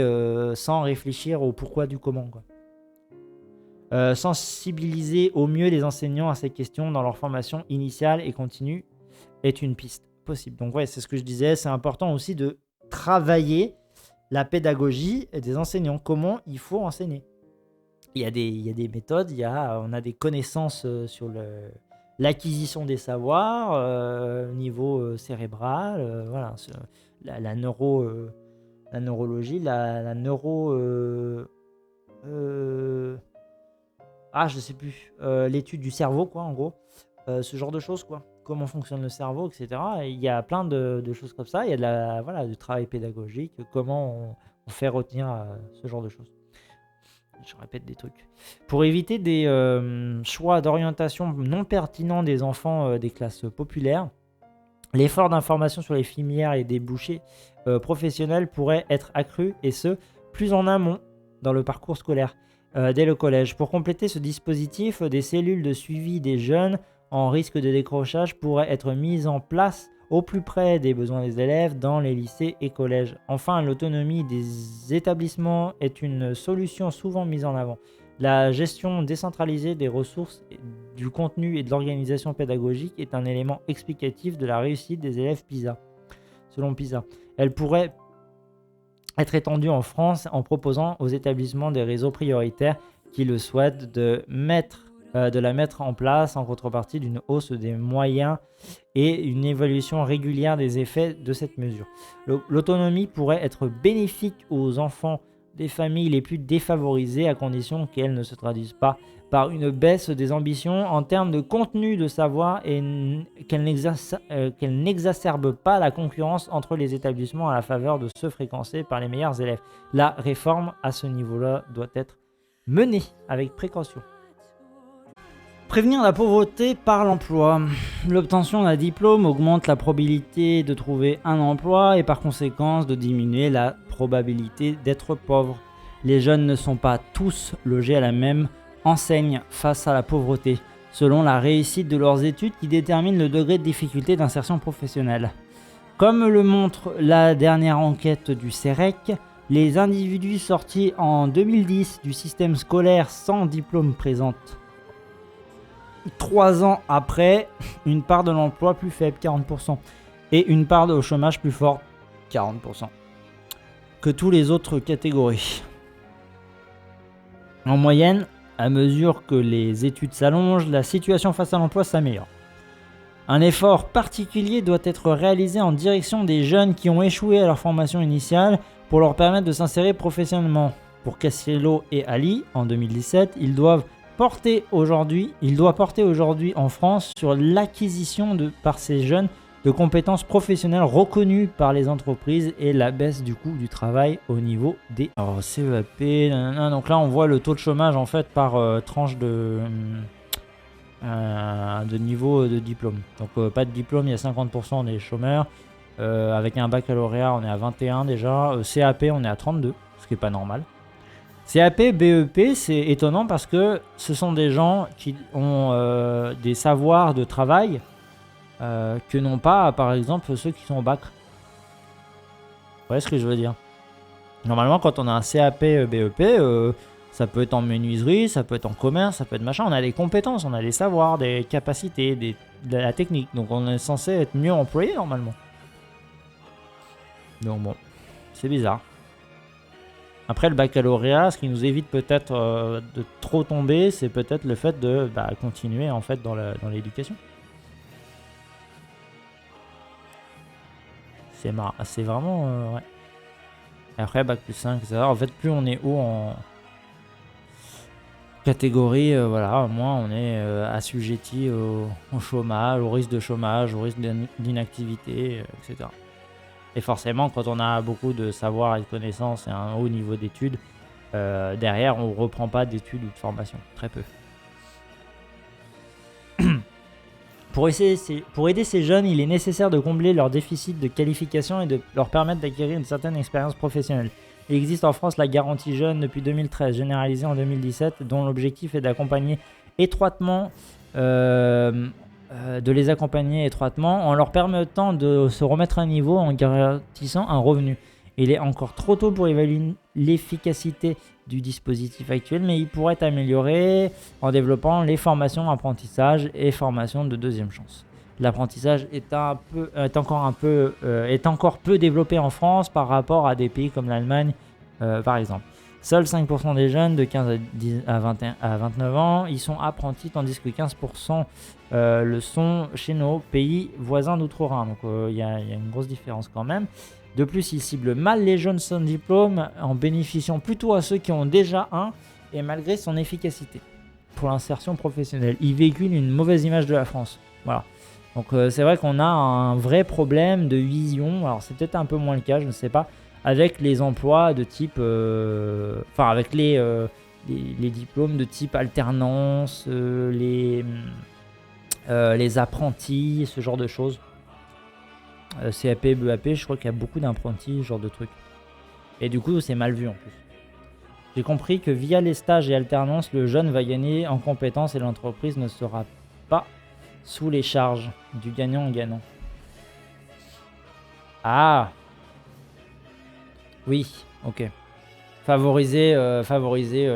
S1: sans réfléchir au pourquoi du comment, quoi. Sensibiliser au mieux les enseignants à ces questions dans leur formation initiale et continue est une piste possible. Donc ouais, c'est ce que je disais, c'est important aussi de travailler la pédagogie des enseignants, comment il faut enseigner. Il y a des méthodes, on a des connaissances sur l'acquisition des savoirs au niveau cérébral, voilà, la neurologie, la neuro... je sais plus, l'étude du cerveau, quoi, en gros, ce genre de choses, quoi. Comment fonctionne le cerveau, etc. Et il y a plein de choses comme ça. Il y a du travail pédagogique, comment on fait retenir ce genre de choses. Je répète des trucs. Pour éviter des choix d'orientation non pertinents des enfants des classes populaires, l'effort d'information sur les filières et débouchés professionnels pourrait être accru, et ce, plus en amont dans le parcours scolaire, dès le collège. Pour compléter ce dispositif, des cellules de suivi des jeunes en risque de décrochage pourraient être mises en place au plus près des besoins des élèves dans les lycées et collèges. Enfin, l'autonomie des établissements est une solution souvent mise en avant. La gestion décentralisée des ressources, du contenu et de l'organisation pédagogique est un élément explicatif de la réussite des élèves PISA. Selon PISA, elle pourrait être étendue en France en proposant aux établissements des réseaux prioritaires qui le souhaitent de la mettre en place en contrepartie d'une hausse des moyens et une évaluation régulière des effets de cette mesure. L'autonomie pourrait être bénéfique aux enfants des familles les plus défavorisées à condition qu'elle ne se traduise pas par une baisse des ambitions en termes de contenu de savoir et qu'elle n'exacerbe pas la concurrence entre les établissements à la faveur de ceux fréquentés par les meilleurs élèves. La réforme à ce niveau-là doit être menée avec précaution. Prévenir la pauvreté par l'emploi. L'obtention d'un diplôme augmente la probabilité de trouver un emploi et par conséquent de diminuer la probabilité d'être pauvre. Les jeunes ne sont pas tous logés à la même enseigne face à la pauvreté, selon la réussite de leurs études qui détermine le degré de difficulté d'insertion professionnelle. Comme le montre la dernière enquête du CEREC, les individus sortis en 2010 du système scolaire sans diplôme présentent 3 ans après une part de l'emploi plus faible, 40%, et une part au chômage plus forte, 40%, que toutes les autres catégories. En moyenne, à mesure que les études s'allongent, la situation face à l'emploi s'améliore. Un effort particulier doit être réalisé en direction des jeunes qui ont échoué à leur formation initiale pour leur permettre de s'insérer professionnellement. Pour Cassiello et Ali, en 2017, il doit porter aujourd'hui en France sur l'acquisition par ces jeunes de compétences professionnelles reconnues par les entreprises et la baisse du coût du travail au niveau des CEAP. Donc là, on voit le taux de chômage en fait par tranche de niveau de diplôme. Donc pas de diplôme, il y a 50% des chômeurs. Avec un baccalauréat, on est à 21 déjà. CAP, on est à 32, ce qui n'est pas normal. CAP, BEP, c'est étonnant parce que ce sont des gens qui ont des savoirs de travail que n'ont pas, par exemple, ceux qui sont au bac. Vous voyez ce que je veux dire? Normalement, quand on a un CAP, BEP, Ça peut être en menuiserie, ça peut être en commerce, ça peut être machin. On a des compétences, on a des savoirs, des capacités, de la technique. Donc on est censé être mieux employé normalement. Donc bon, c'est bizarre. Après le baccalauréat, ce qui nous évite peut-être de trop tomber, c'est peut-être le fait de continuer en fait dans l'éducation. C'est vraiment... ouais. Et après, bac plus 5, etc. En fait, plus on est haut en catégorie, voilà, moins on est assujetti au chômage, au risque de chômage, au risque d'inactivité, etc. Et forcément, quand on a beaucoup de savoir et de connaissances et un haut niveau d'études, derrière, on ne reprend pas d'études ou de formation. Très peu. Pour aider ces jeunes, il est nécessaire de combler leur déficit de qualification et de leur permettre d'acquérir une certaine expérience professionnelle. Il existe en France la garantie jeune depuis 2013, généralisée en 2017, dont l'objectif est d'accompagner étroitement, de les accompagner étroitement en leur permettant de se remettre à niveau en garantissant un revenu. Il est encore trop tôt pour évaluer l'efficacité du dispositif actuel, mais il pourrait être amélioré en développant les formations apprentissage et formations de deuxième chance. L'apprentissage est encore peu développé en France par rapport à des pays comme l'Allemagne, par exemple. Seuls 5% des jeunes de 15 à 29 ans y sont apprentis, tandis que 15% le sont chez nos pays voisins d'outre-Rhin. Donc il y a une grosse différence quand même. De plus, il cible mal les jeunes sans diplôme en bénéficiant plutôt à ceux qui ont déjà un et malgré son efficacité pour l'insertion professionnelle. Il véhicule une mauvaise image de la France. Voilà. Donc c'est vrai qu'on a un vrai problème de vision. Alors c'est peut-être un peu moins le cas, je ne sais pas, avec les emplois de type... avec les diplômes de type alternance, les apprentis, ce genre de choses. CAP, BEAP, je crois qu'il y a beaucoup d'apprentis, ce genre de trucs. Et du coup, c'est mal vu en plus. J'ai compris que via les stages et alternances, le jeune va gagner en compétences et l'entreprise ne sera pas sous les charges du gagnant-gagnant. Ah oui, ok. Favoriser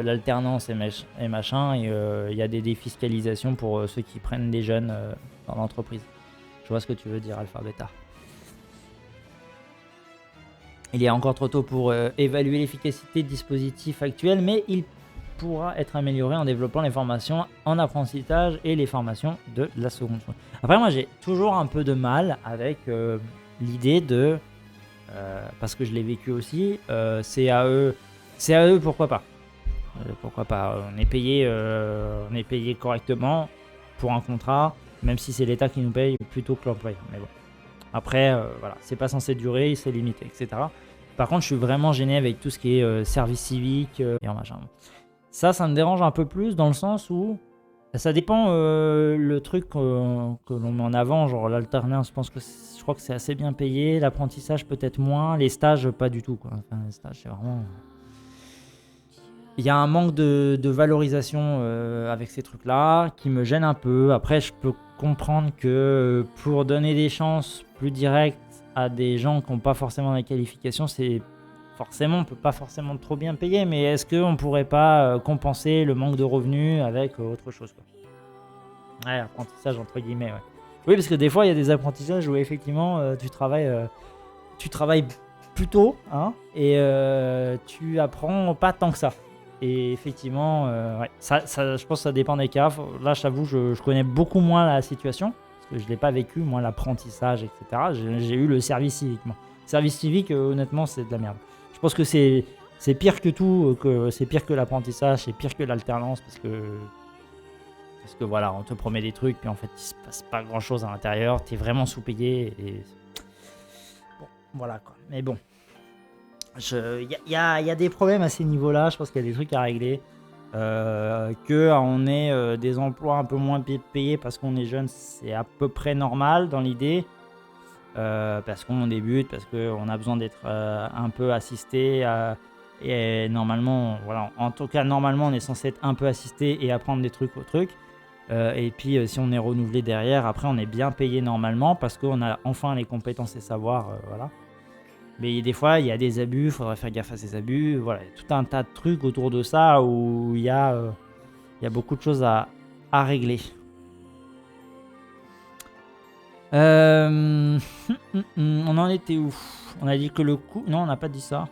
S1: l'alternance et machin, et il y a des défiscalisations pour ceux qui prennent des jeunes dans l'entreprise. Je vois ce que tu veux dire, Alpha Beta. Il est encore trop tôt pour évaluer l'efficacité du dispositif actuel, mais il pourra être amélioré en développant les formations en apprentissage et les formations de la seconde chance. Après, moi, j'ai toujours un peu de mal avec l'idée de... parce que je l'ai vécu aussi, CAE, pourquoi pas. Pourquoi pas. On est payé correctement pour un contrat, même si c'est l'État qui nous paye plutôt que l'employeur. Mais bon. Après, voilà, c'est pas censé durer, c'est limité, etc. Par contre, je suis vraiment gêné avec tout ce qui est service civique et en machin. Ça me dérange un peu plus dans le sens où ça dépend le truc que l'on met en avant, genre l'alternance, je crois que c'est assez bien payé, l'apprentissage peut-être moins, les stages pas du tout, quoi. Enfin, les stages, c'est vraiment... Il y a un manque de valorisation avec ces trucs-là qui me gêne un peu. Après, je peux comprendre que pour donner des chances plus directes à des gens qui n'ont pas forcément la qualification, c'est forcément, on peut pas forcément trop bien payer, mais est-ce qu'on pourrait pas compenser le manque de revenus avec autre chose, quoi. Ouais, apprentissage entre guillemets, ouais. Oui, parce que des fois, il y a des apprentissages où effectivement, tu travailles plus tôt, hein, et tu apprends pas tant que ça. Et effectivement, ouais, ça, je pense que ça dépend des cas. Là, je t'avoue, je connais beaucoup moins la situation, parce que je ne l'ai pas vécu, moi, l'apprentissage, etc. J'ai eu le service civique, moi. Le service civique, honnêtement, c'est de la merde. Je pense que c'est pire que tout, que c'est pire que l'apprentissage, c'est pire que l'alternance, parce que voilà, on te promet des trucs, puis en fait, il se passe pas grand-chose à l'intérieur, t'es vraiment sous-payé, et... Bon, voilà, quoi. Mais bon. Il y a des problèmes à ces niveaux-là, je pense qu'il y a des trucs à régler. Qu'on ait des emplois un peu moins payés parce qu'on est jeune, c'est à peu près normal dans l'idée. Parce qu'on débute, parce qu'on a besoin d'être un peu assisté. Et normalement, voilà, en tout cas, normalement, on est censé être un peu assisté et apprendre des trucs au truc. Et puis, si on est renouvelé derrière, après, on est bien payé normalement parce qu'on a enfin les compétences et savoirs. Voilà. Mais des fois, il y a des abus, il faudrait faire gaffe à ces abus. Voilà, il y a tout un tas de trucs autour de ça où il y a beaucoup de choses à régler. On en était où? On a dit que le coût... Non, on n'a pas dit ça.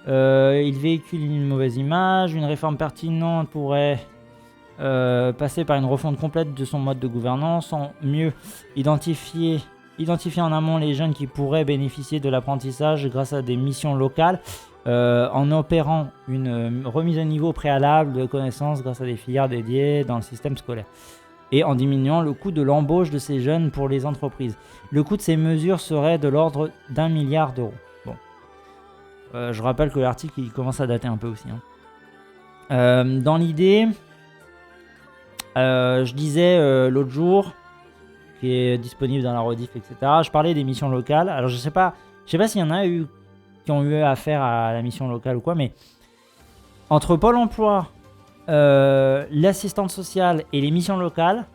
S1: Il véhicule une mauvaise image. Une réforme pertinente pourrait passer par une refonte complète de son mode de gouvernance, en mieux identifier en amont les jeunes qui pourraient bénéficier de l'apprentissage grâce à des missions locales, en opérant une remise à niveau préalable de connaissances grâce à des filières dédiées dans le système scolaire, et en diminuant le coût de l'embauche de ces jeunes pour les entreprises. Le coût de ces mesures serait de l'ordre d'1 milliard d'euros. Bon. Je rappelle que l'article il commence à dater un peu aussi. Dans l'idée, je disais l'autre jour, qui est disponible dans la rediff, etc. Je parlais des missions locales. Alors je sais pas s'il y en a eu qui ont eu affaire à la mission locale ou quoi, mais entre Pôle emploi, l'assistante sociale et les missions locales,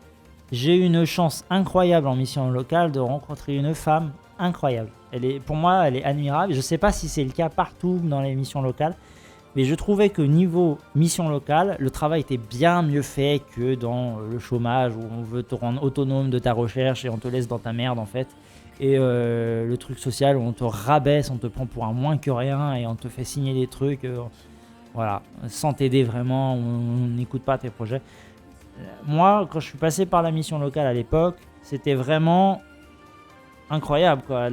S1: j'ai eu une chance incroyable en mission locale de rencontrer une femme incroyable. Pour moi, elle est admirable. Je sais pas si c'est le cas partout dans les missions locales, mais je trouvais que niveau mission locale, le travail était bien mieux fait que dans le chômage où on veut te rendre autonome de ta recherche et on te laisse dans ta merde en fait. Et le truc social où on te rabaisse, on te prend pour un moins que rien et on te fait signer des trucs voilà, sans t'aider vraiment, on n'écoute pas tes projets. Moi, quand je suis passé par la mission locale à l'époque, c'était vraiment incroyable, quoi.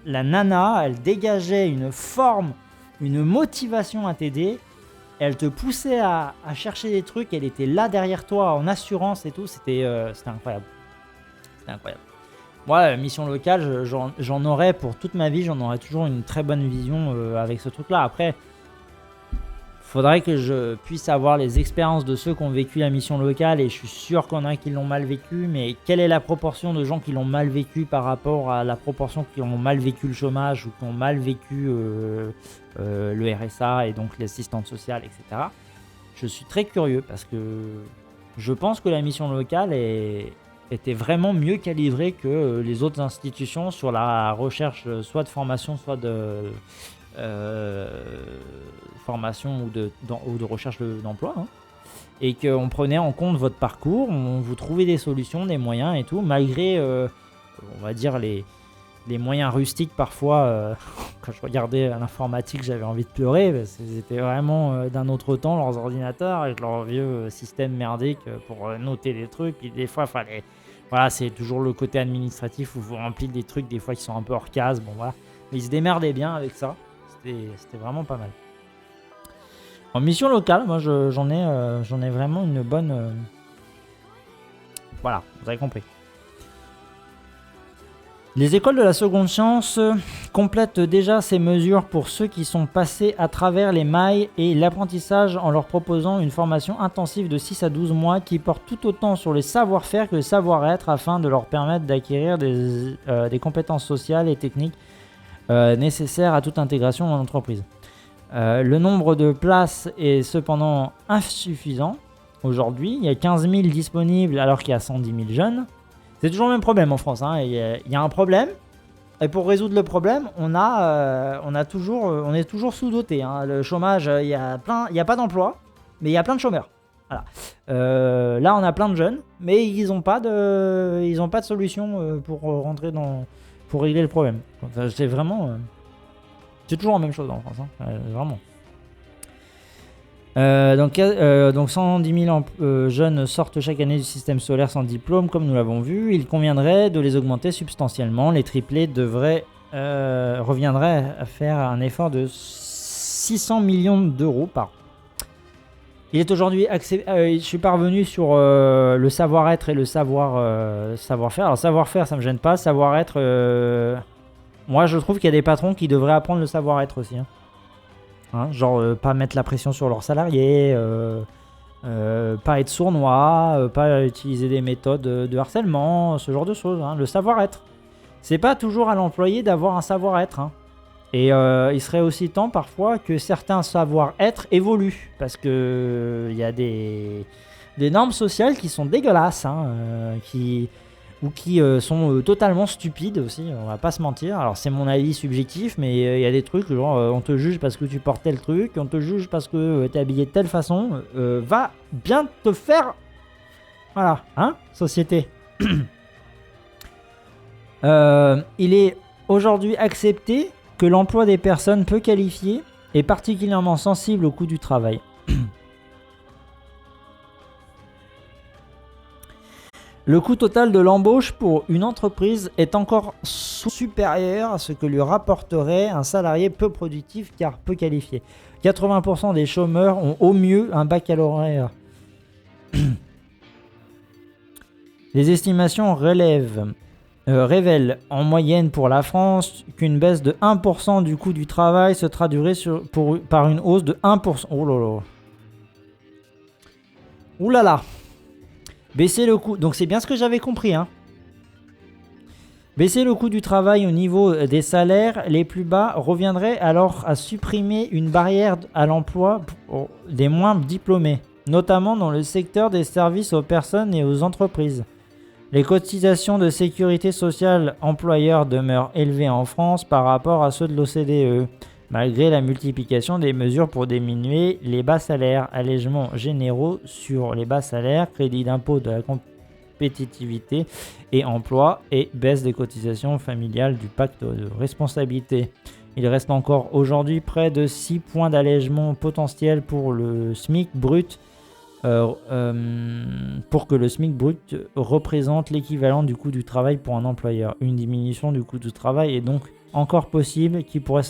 S1: La nana, elle dégageait une forme, une motivation à t'aider. Elle te poussait à chercher des trucs. Elle était là derrière toi en assurance et tout. C'était incroyable. C'était incroyable. Moi, mission locale, j'en aurais pour toute ma vie. J'en aurais toujours une très bonne vision avec ce truc-là. Après, faudrait que je puisse avoir les expériences de ceux qui ont vécu la mission locale, et je suis sûr qu'il y en a qui l'ont mal vécu, mais quelle est la proportion de gens qui l'ont mal vécu par rapport à la proportion qui ont mal vécu le chômage ou qui ont mal vécu le RSA et donc l'assistante sociale, etc. Je suis très curieux parce que je pense que la mission locale était vraiment mieux calibrée que les autres institutions sur la recherche soit de formation, soit de... formation ou de recherche d'emploi, hein. Et qu'on prenait en compte votre parcours, on vous trouvait des solutions, des moyens et tout, malgré on va dire les moyens rustiques parfois. Quand je regardais l'informatique, j'avais envie de pleurer parce qu'ils étaient vraiment d'un autre temps, leurs ordinateurs, avec leur vieux système merdique pour noter des trucs. Puis des fois fallait, voilà, c'est toujours le côté administratif où vous remplissez des trucs des fois qui sont un peu hors case, bon voilà, mais ils se démerdaient bien avec ça. C'était vraiment pas mal. En mission locale, moi j'en ai vraiment une bonne... Voilà, vous avez compris. Les écoles de la seconde chance complètent déjà ces mesures pour ceux qui sont passés à travers les mailles et l'apprentissage en leur proposant une formation intensive de 6 à 12 mois qui porte tout autant sur les savoir-faire que le savoir-être afin de leur permettre d'acquérir des compétences sociales et techniques nécessaires à toute intégration en entreprise. Le nombre de places est cependant insuffisant. Aujourd'hui, il y a 15 000 disponibles alors qu'il y a 110 000 jeunes. C'est toujours le même problème en France, hein. Il y a un problème, et pour résoudre le problème, on est toujours sous-doté, hein. Le chômage, il y a pas d'emploi, mais il y a plein de chômeurs. Voilà. Là, on a plein de jeunes, mais ils n'ont pas de solution pour régler le problème. Enfin, c'est vraiment, c'est toujours la même chose en France, hein. Vraiment. Donc 110 000 jeunes sortent chaque année du système scolaire sans diplôme, comme nous l'avons vu. Il conviendrait de les augmenter substantiellement. Les triplés reviendraient à faire un effort de 600 millions d'euros par an. Il est aujourd'hui je suis parvenu sur le savoir-être et le savoir-faire. Alors savoir-faire, ça me gêne pas. Savoir-être, moi je trouve qu'il y a des patrons qui devraient apprendre le savoir-être aussi, hein. Genre pas mettre la pression sur leurs salariés, pas être sournois, pas utiliser des méthodes de harcèlement, ce genre de choses, hein. Le savoir-être. C'est pas toujours à l'employé d'avoir un savoir-être, hein. Et il serait aussi temps parfois que certains savoir-être évoluent, parce que il y a des normes sociales qui sont dégueulasses, hein, ou qui sont totalement stupides aussi, on va pas se mentir. Alors c'est mon avis subjectif, mais il y a des trucs genre on te juge parce que tu portes tel truc, on te juge parce que t'es habillé de telle façon, va bien te faire... Voilà, hein, société. Il est aujourd'hui accepté que l'emploi des personnes peu qualifiées est particulièrement sensible au coût du travail. Le coût total de l'embauche pour une entreprise est encore supérieur à ce que lui rapporterait un salarié peu productif car peu qualifié. 80% des chômeurs ont au mieux un baccalauréat. Les estimations révèlent en moyenne pour la France qu'une baisse de 1% du coût du travail se traduirait par une hausse de 1%. Oh là là. Ouh là là. Baisser le coût, donc c'est bien ce que j'avais compris, hein. Baisser le coût du travail au niveau des salaires les plus bas reviendrait alors à supprimer une barrière à l'emploi des moins diplômés, notamment dans le secteur des services aux personnes et aux entreprises. Les cotisations de sécurité sociale employeurs demeurent élevées en France par rapport à ceux de l'OCDE, malgré la multiplication des mesures pour diminuer les bas salaires, allègements généraux sur les bas salaires, crédit d'impôt de la compétitivité et emploi et baisse des cotisations familiales du pacte de responsabilité. Il reste encore aujourd'hui près de 6 points d'allègement potentiel pour le SMIC brut, pour que le SMIC brut représente l'équivalent du coût du travail pour un employeur. Une diminution du coût du travail est donc encore possible qui pourrait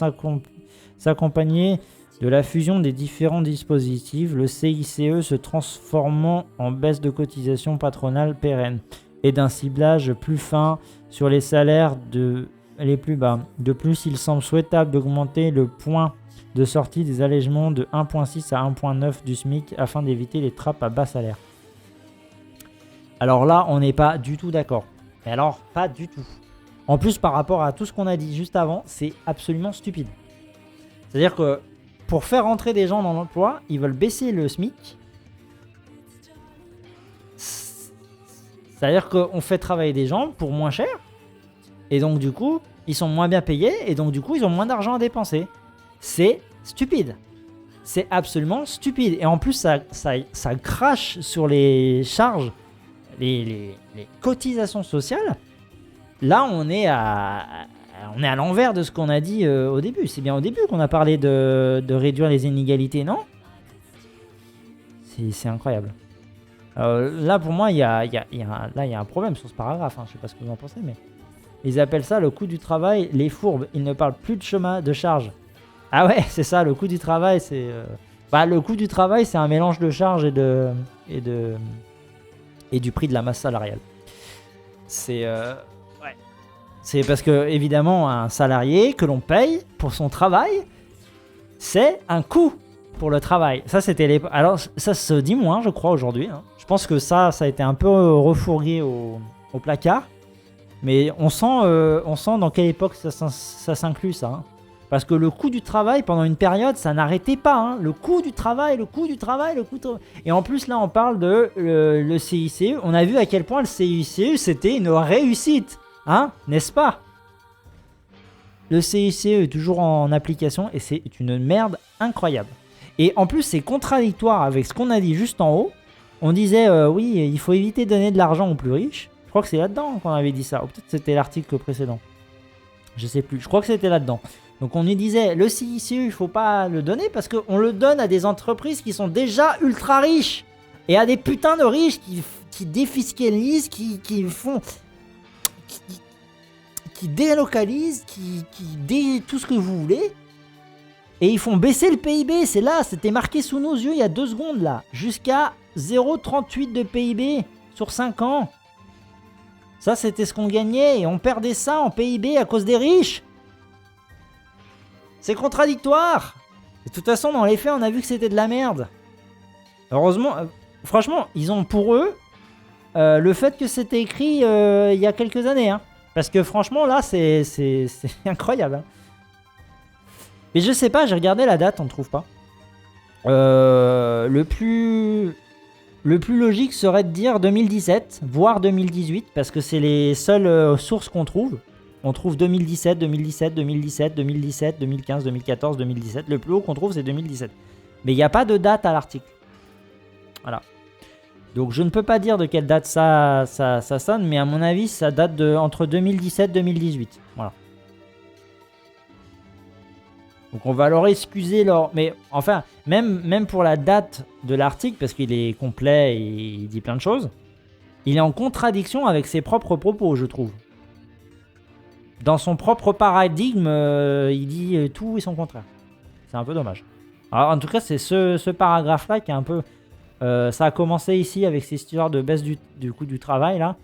S1: s'accompagner de la fusion des différents dispositifs, le CICE se transformant en baisse de cotisation patronale pérenne et d'un ciblage plus fin sur les salaires les plus bas. De plus, il semble souhaitable d'augmenter le point de sortie des allègements de 1,6 à 1,9 du SMIC afin d'éviter les trappes à bas salaire. Alors là, on n'est pas du tout d'accord. Mais alors, pas du tout. En plus, par rapport à tout ce qu'on a dit juste avant, c'est absolument stupide. C'est-à-dire que pour faire rentrer des gens dans l'emploi, ils veulent baisser le SMIC. C'est-à-dire qu'on fait travailler des gens pour moins cher. Et donc du coup, ils sont moins bien payés. Et donc du coup, ils ont moins d'argent à dépenser. C'est stupide. C'est absolument stupide. Et en plus, ça crache sur les charges, les cotisations sociales. Là, on est à l'envers de ce qu'on a dit au début. C'est bien au début qu'on a parlé de réduire les inégalités, non? C'est incroyable. Là, pour moi, il y a un problème sur ce paragraphe. Hein. Je ne sais pas ce que vous en pensez, mais ils appellent ça le coût du travail, les fourbes. Ils ne parlent plus de chômage, de charges. Ah ouais, c'est ça, le coût du travail, c'est... le coût du travail, c'est un mélange de charges et du prix de la masse salariale. C'est... ouais. C'est parce que, évidemment, un salarié que l'on paye pour son travail, c'est un coût pour le travail. Ça, c'était les... Alors, ça se dit moins, je crois, aujourd'hui. Hein. Je pense que ça a été un peu refourgué au placard. Mais on sent dans quelle époque ça s'inclut, ça. Hein. Parce que le coût du travail, pendant une période, ça n'arrêtait pas. Hein. Le coût du travail. Et en plus, là, on parle de le CICE. On a vu à quel point le CICE, c'était une réussite. Hein, n'est-ce pas? Le CICE est toujours en application et c'est une merde incroyable. Et en plus, c'est contradictoire avec ce qu'on a dit juste en haut. On disait, oui, il faut éviter de donner de l'argent aux plus riches. Je crois que c'est là-dedans qu'on avait dit ça. Ou peut-être c'était l'article précédent. Je sais plus. Je crois que c'était là-dedans. Donc on nous disait, le CICE, il faut pas le donner parce qu'on le donne à des entreprises qui sont déjà ultra riches. Et à des putains de riches qui défiscalisent, qui font... qui délocalisent, tout ce que vous voulez. Et ils font baisser le PIB. C'est là, c'était marqué sous nos yeux il y a 2 secondes là. Jusqu'à 0,38 de PIB sur 5 ans. Ça, c'était ce qu'on gagnait et on perdait ça en PIB à cause des riches. C'est contradictoire. De toute façon, dans les faits, on a vu que c'était de la merde. Heureusement, franchement, ils ont pour eux le fait que c'était écrit il y a quelques années. Hein. Parce que franchement, là, c'est incroyable. Hein. Mais je sais pas, j'ai regardé la date, on ne trouve pas. Le Le plus logique serait de dire 2017, voire 2018, parce que c'est les seules sources qu'on trouve. On trouve 2017, 2017, 2017, 2017, 2015, 2014, 2017. Le plus haut qu'on trouve, c'est 2017. Mais il n'y a pas de date à l'article. Voilà. Donc je ne peux pas dire de quelle date ça sonne, mais à mon avis, ça date entre 2017 et 2018. Voilà. Donc on va leur excuser leur... Mais enfin, même pour la date de l'article, parce qu'il est complet et il dit plein de choses, il est en contradiction avec ses propres propos, je trouve. Dans son propre paradigme, il dit tout et son contraire. C'est un peu dommage. Alors en tout cas, c'est ce paragraphe-là qui est un peu... ça a commencé ici avec ces histoires de baisse du coût du travail, là.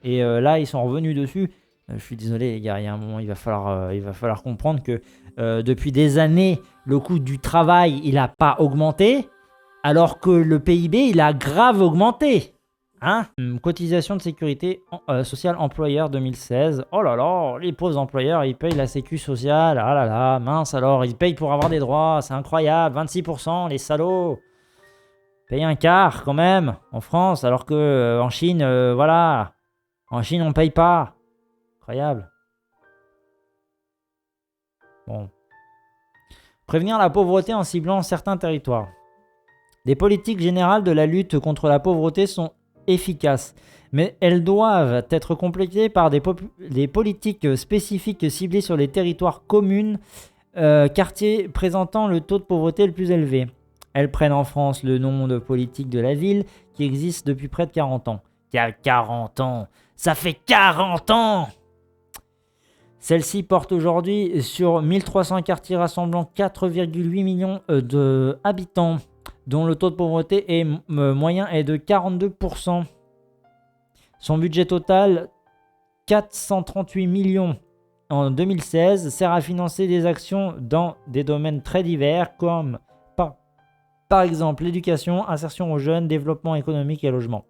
S1: Et là, ils sont revenus dessus. Je suis désolé, les gars, il y a un moment, il va falloir comprendre que depuis des années, le coût du travail, il n'a pas augmenté, alors que le PIB, il a grave augmenté. Hein? Cotisation de sécurité sociale employeur 2016. Oh là là, les pauvres employeurs, ils payent la sécu sociale. Ah là là, mince alors, ils payent pour avoir des droits. C'est incroyable, 26%, les salauds. Payent un quart quand même en France, alors que en Chine, voilà. En Chine, on paye pas. Incroyable. Bon. Prévenir la pauvreté en ciblant certains territoires. Les politiques générales de la lutte contre la pauvreté sont efficaces, mais elles doivent être complétées par des politiques spécifiques ciblées sur les territoires communs, quartiers présentant le taux de pauvreté le plus élevé. Elles prennent en France le nom de politique de la ville qui existe depuis près de 40 ans. Il y a 40 ans. Ça fait 40 ans. Celle-ci porte aujourd'hui sur 1300 quartiers rassemblant 4,8 millions d'habitants, dont le taux de pauvreté moyen est de 42%. Son budget total, 438 millions en 2016, sert à financer des actions dans des domaines très divers comme, par exemple, l'éducation, insertion aux jeunes, développement économique et logement.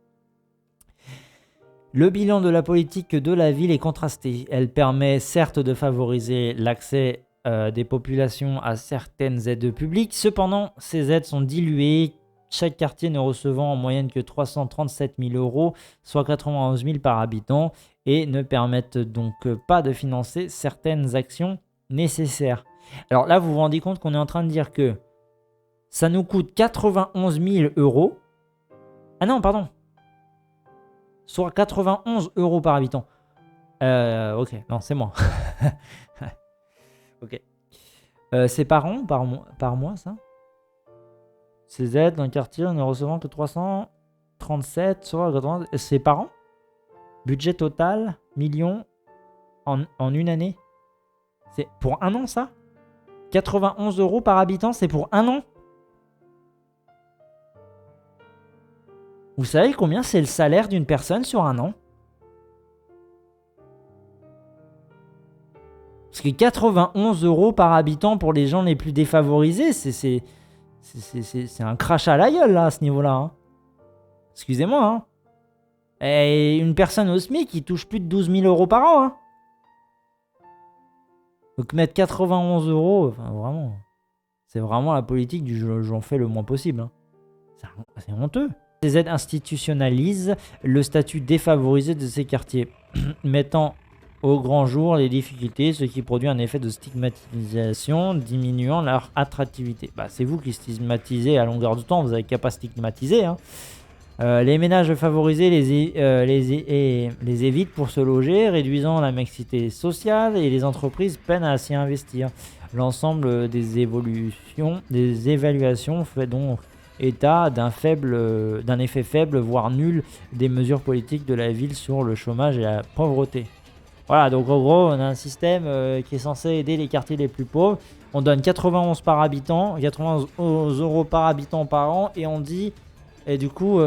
S1: Le bilan de la politique de la ville est contrasté. Elle permet certes de favoriser l'accès des populations à certaines aides publiques. Cependant, ces aides sont diluées, chaque quartier ne recevant en moyenne que 337 000 euros, soit 91 000 par habitant, et ne permettent donc pas de financer certaines actions nécessaires. Alors là, vous vous rendez compte qu'on est en train de dire que ça nous coûte 91 000 euros. Ah non, pardon. Soit 91 euros par habitant. Ok, non, c'est moi. Ok. C'est par an, par mois, ça. Ces aides dans le quartier ne recevant que 337, soit 80. C'est par an. Budget total, millions en une année. C'est pour un an, ça. 91 euros par habitant, c'est pour un an. Vous savez combien c'est le salaire d'une personne sur un an? Parce que 91 euros par habitant pour les gens les plus défavorisés, c'est un crash à la gueule là, à ce niveau-là. Hein. Excusez-moi. Hein. Et une personne au SMIC qui touche plus de 12 000 euros par an. Hein. Donc mettre 91 euros, enfin vraiment, c'est vraiment la politique du j'en fais le moins possible. Hein. C'est honteux. Ces aides institutionnalisent le statut défavorisé de ces quartiers, mettant au grand jour les difficultés, ce qui produit un effet de stigmatisation, diminuant leur attractivité. Bah, c'est vous qui stigmatisez à longueur de temps, vous n'avez qu'à pas stigmatiser. Hein. Les ménages favorisés les évitent pour se loger, réduisant la mixité sociale, et les entreprises peinent à s'y investir. L'ensemble des évaluations fait donc état d'un effet faible, voire nul, des mesures politiques de la ville sur le chômage et la pauvreté. Voilà, donc en gros, on a un système qui est censé aider les quartiers les plus pauvres. On donne 91 euros par habitant par an, et on dit, et du coup,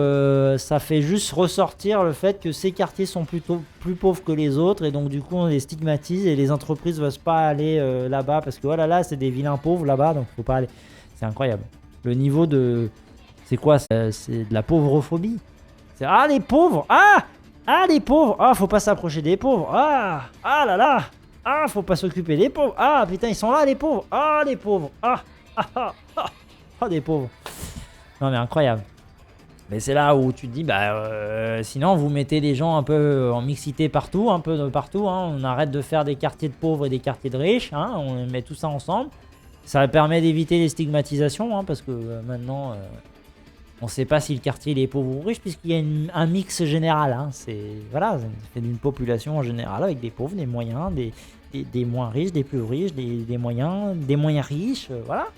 S1: ça fait juste ressortir le fait que ces quartiers sont plutôt plus pauvres que les autres, et donc du coup, on les stigmatise, et les entreprises ne veulent pas aller là-bas, parce que voilà, là, c'est des vilains pauvres là-bas, donc faut pas aller. C'est incroyable. Le niveau de... C'est quoi? C'est de la pauvrophobie. C'est ah les pauvres, les pauvres, faut pas s'approcher des pauvres, là là, faut pas s'occuper des pauvres, putain ils sont là les pauvres, les pauvres, des pauvres. Non mais incroyable. Mais c'est là où tu te dis, sinon vous mettez les gens un peu en mixité partout, un peu de partout. Hein. On arrête de faire des quartiers de pauvres et des quartiers de riches. Hein. On met tout ça ensemble. Ça permet d'éviter les stigmatisations, hein, parce que maintenant, on ne sait pas si le quartier il est pauvre ou riche, puisqu'il y a un mix général. Hein. Voilà, c'est d'une population en général, avec des pauvres, des moyens, des moins riches, des plus riches, des moyens riches. Voilà.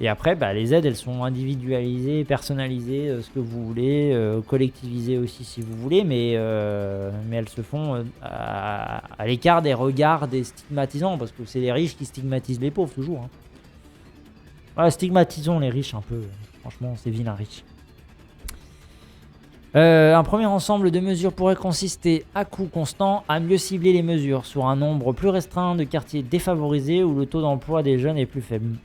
S1: Et après, les aides, elles sont individualisées, personnalisées, ce que vous voulez, collectivisées aussi si vous voulez, mais elles se font à l'écart des regards des stigmatisants, parce que c'est les riches qui stigmatisent les pauvres, toujours. Hein. Voilà, stigmatisons les riches un peu, franchement, c'est vilain riche. Un premier ensemble de mesures pourrait consister, à coût constant, à mieux cibler les mesures sur un nombre plus restreint de quartiers défavorisés où le taux d'emploi des jeunes est plus faible.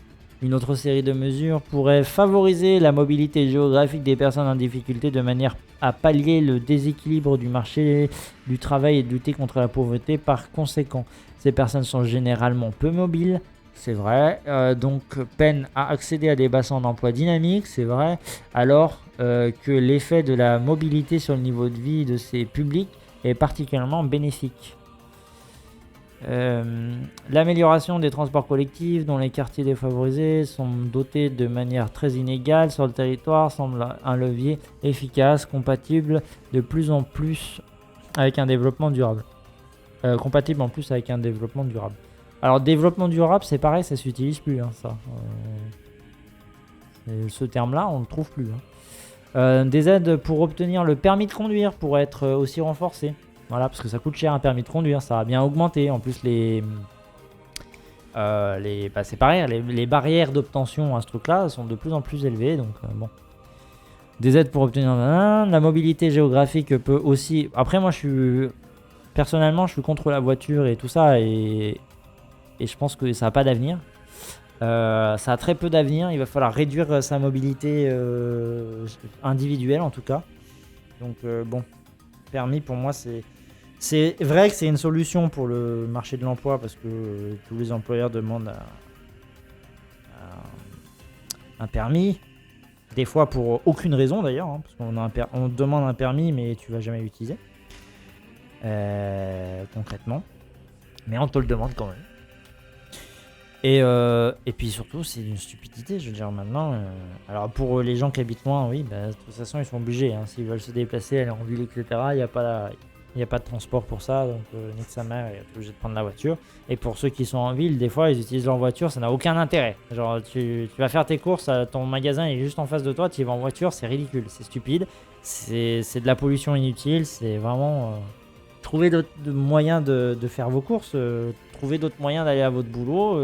S1: Une autre série de mesures pourrait favoriser la mobilité géographique des personnes en difficulté de manière à pallier le déséquilibre du marché du travail et de lutter contre la pauvreté. Par conséquent, ces personnes sont généralement peu mobiles, c'est vrai, donc peinent à accéder à des bassins d'emploi dynamiques, c'est vrai, alors que l'effet de la mobilité sur le niveau de vie de ces publics est particulièrement bénéfique. L'amélioration des transports collectifs dont les quartiers défavorisés sont dotés de manière très inégale sur le territoire semble un levier efficace, compatible de plus en plus avec un développement durable. Alors développement durable, c'est pareil, ça s'utilise plus, hein, ça. Ce terme-là, on le trouve plus. Hein. Des aides pour obtenir le permis de conduire pourraient être aussi renforcées. Voilà, parce que ça coûte cher un permis de conduire, ça a bien augmenté. En plus, c'est pareil, les barrières d'obtention à ce truc-là sont de plus en plus élevées. Donc, bon. Des aides pour obtenir la mobilité géographique peut aussi. Après, moi, personnellement, je suis contre la voiture et tout ça, et je pense que ça n'a pas d'avenir. Ça a très peu d'avenir. Il va falloir réduire sa mobilité individuelle, en tout cas. Donc, bon, permis pour moi, c'est vrai que c'est une solution pour le marché de l'emploi parce que tous les employeurs demandent un permis. Des fois pour aucune raison d'ailleurs, hein, parce qu'on demande un permis mais tu vas jamais l'utiliser concrètement. Mais on te le demande quand même. Et puis surtout c'est une stupidité, je veux dire maintenant. Alors pour les gens qui habitent loin, oui, de toute façon ils sont obligés. Hein, s'ils veulent se déplacer, aller en ville, etc. Il n'y a pas de transport pour ça, donc nique sa mère, il est obligé de prendre la voiture. Et pour ceux qui sont en ville, des fois ils utilisent leur voiture, ça n'a aucun intérêt. Genre tu vas faire tes courses, ton magasin est juste en face de toi, tu y vas en voiture, c'est ridicule, c'est stupide, c'est de la pollution inutile, c'est vraiment... Trouver d'autres moyens de faire vos courses, trouver d'autres moyens d'aller à votre boulot.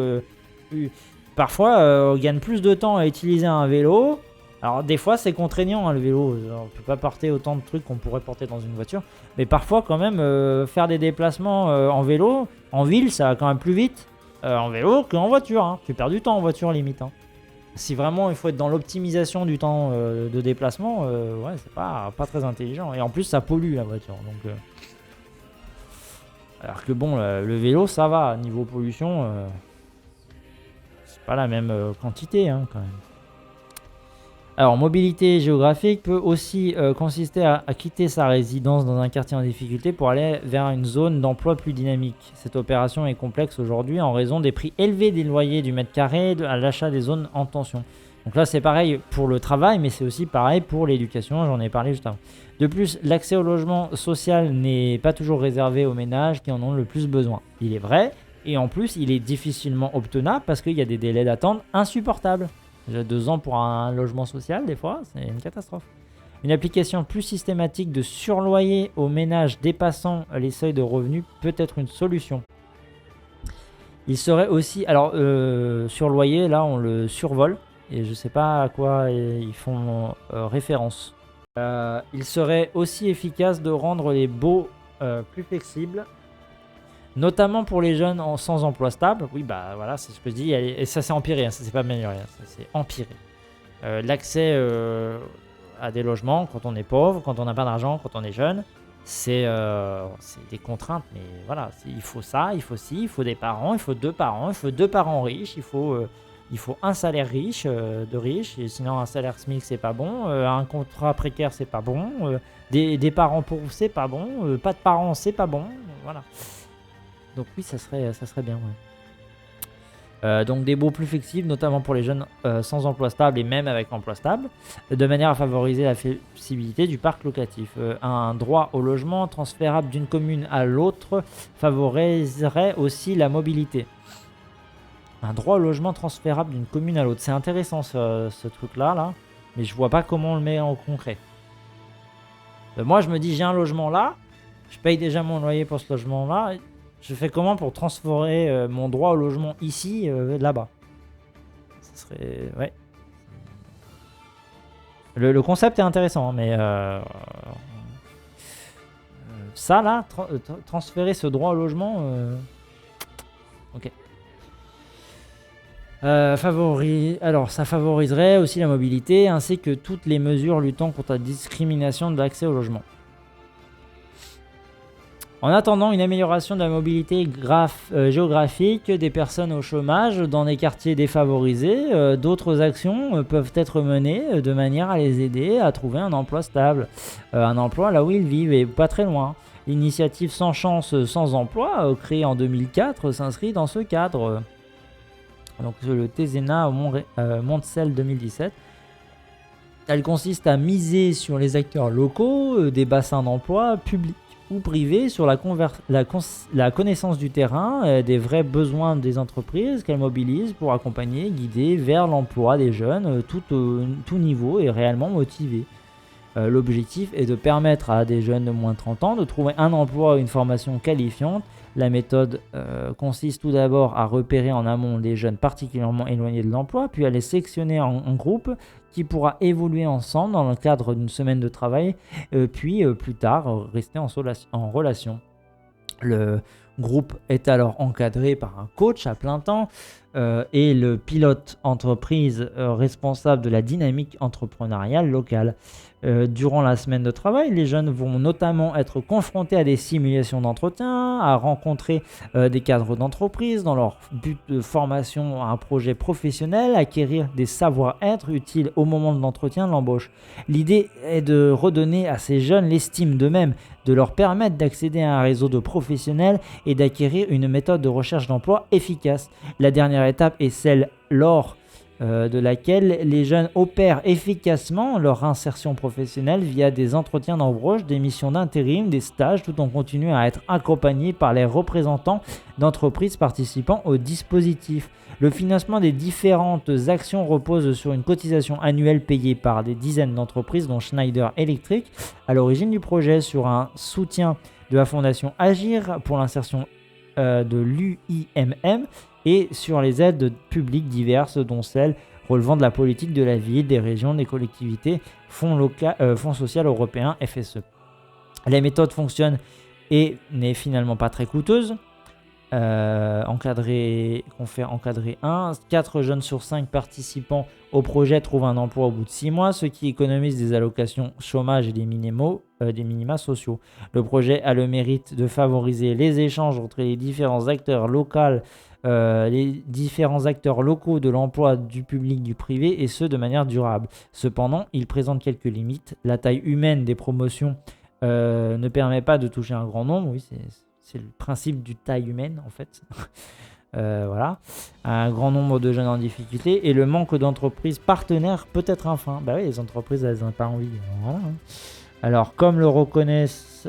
S1: Parfois on gagne plus de temps à utiliser un vélo. Alors des fois c'est contraignant, hein, le vélo, on peut pas porter autant de trucs qu'on pourrait porter dans une voiture, mais parfois quand même faire des déplacements en vélo, en ville ça va quand même plus vite en vélo qu'en voiture, hein. Tu perds du temps en voiture limite. Hein. Si vraiment il faut être dans l'optimisation du temps de déplacement, ouais c'est pas très intelligent, et en plus ça pollue la voiture. Donc, alors que bon, le vélo ça va, niveau pollution, c'est pas la même quantité hein, quand même. Alors, mobilité géographique peut aussi consister à quitter sa résidence dans un quartier en difficulté pour aller vers une zone d'emploi plus dynamique. Cette opération est complexe aujourd'hui en raison des prix élevés des loyers du mètre carré à l'achat des zones en tension. Donc là, c'est pareil pour le travail, mais c'est aussi pareil pour l'éducation, j'en ai parlé juste avant. De plus, l'accès au logement social n'est pas toujours réservé aux ménages qui en ont le plus besoin. Il est vrai, et en plus, il est difficilement obtenable parce qu'il y a des délais d'attente insupportables. 2 ans pour un logement social, des fois, c'est une catastrophe. Une application plus systématique de surloyer aux ménages dépassant les seuils de revenus peut être une solution. Il serait aussi... Alors, surloyer, là, on le survole, et je ne sais pas à quoi ils font référence. Il serait aussi efficace de rendre les baux plus flexibles, notamment pour les jeunes sans emploi stable. Oui, bah voilà, c'est ce que je dis. Et ça s'est empiré, hein, ça s'est pas amélioré, hein, ça s'est empiré. L'accès à des logements quand on est pauvre, quand on n'a pas d'argent, quand on est jeune, c'est des contraintes. Mais voilà, il faut ça, il faut ci, il faut des parents, il faut 2 parents, il faut 2 parents riches, il faut Il faut un salaire riche, de riche, et sinon un salaire SMIC c'est pas bon, un contrat précaire c'est pas bon, des parents pauvres c'est pas bon, pas de parents c'est pas bon, voilà. Donc oui, ça serait bien, ouais. Donc des baux plus flexibles, notamment pour les jeunes sans emploi stable et même avec emploi stable, de manière à favoriser la flexibilité du parc locatif. Un droit au logement transférable d'une commune à l'autre favoriserait aussi la mobilité. Un droit au logement transférable d'une commune à l'autre. C'est intéressant ce truc-là, là, mais je vois pas comment on le met en concret. Moi, je me dis, j'ai un logement là, je paye déjà mon loyer pour ce logement-là, je fais comment pour transférer mon droit au logement ici, là-bas? Ça serait... Ouais. Le concept est intéressant, mais... ça, là, transférer ce droit au logement... Ok. Alors, ça favoriserait aussi la mobilité, ainsi que toutes les mesures luttant contre la discrimination de l'accès au logement. En attendant une amélioration de la mobilité géographique des personnes au chômage dans des quartiers défavorisés, d'autres actions peuvent être menées de manière à les aider à trouver un emploi stable, un emploi là où ils vivent et pas très loin. L'initiative Sans chance, sans emploi, créée en 2004, s'inscrit dans ce cadre. Donc le TESENA au Montcel 2017. Elle consiste à miser sur les acteurs locaux, des bassins d'emploi publics ou privés, sur la connaissance du terrain, des vrais besoins des entreprises qu'elle mobilise pour accompagner, guider vers l'emploi des jeunes, tout niveau et réellement motivés. L'objectif est de permettre à des jeunes de moins de 30 ans de trouver un emploi ou une formation qualifiante. La méthode consiste tout d'abord à repérer en amont les jeunes particulièrement éloignés de l'emploi, puis à les sélectionner en groupe qui pourra évoluer ensemble dans le cadre d'une semaine de travail, puis plus tard rester en relation. Le groupe est alors encadré par un coach à plein temps et le pilote entreprise responsable de la dynamique entrepreneuriale locale. Durant la semaine de travail, les jeunes vont notamment être confrontés à des simulations d'entretien, à rencontrer des cadres d'entreprise dans leur but de formation à un projet professionnel, acquérir des savoir-être utiles au moment de l'entretien de l'embauche. L'idée est de redonner à ces jeunes l'estime d'eux-mêmes, de leur permettre d'accéder à un réseau de professionnels et d'acquérir une méthode de recherche d'emploi efficace. La dernière étape est celle lors de laquelle les jeunes opèrent efficacement leur insertion professionnelle via des entretiens d'embauche, des missions d'intérim, des stages, tout en continuant à être accompagnés par les représentants d'entreprises participant au dispositif. Le financement des différentes actions repose sur une cotisation annuelle payée par des dizaines d'entreprises, dont Schneider Electric, à l'origine du projet, sur un soutien de la fondation Agir pour l'insertion de l'UIMM, et sur les aides publiques diverses, dont celles relevant de la politique de la ville, des régions, des collectivités, Fonds social européen, FSE. La méthode fonctionne et n'est finalement pas très coûteuse. Encadrer 4 jeunes sur 5 participants au projet trouvent un emploi au bout de 6 mois, ce qui économise des allocations chômage et des minima sociaux. Le projet a le mérite de favoriser les échanges entre les différents acteurs locaux de l'emploi du public, du privé, et ce de manière durable. Cependant, il présente quelques limites. La taille humaine des promotions ne permet pas de toucher un grand nombre. Oui, c'est le principe du taille humaine en fait. Voilà. Un grand nombre de jeunes en difficulté et le manque d'entreprises partenaires peut être un frein. Bah oui, les entreprises elles n'ont pas envie. Voilà. Alors, comme le reconnaissent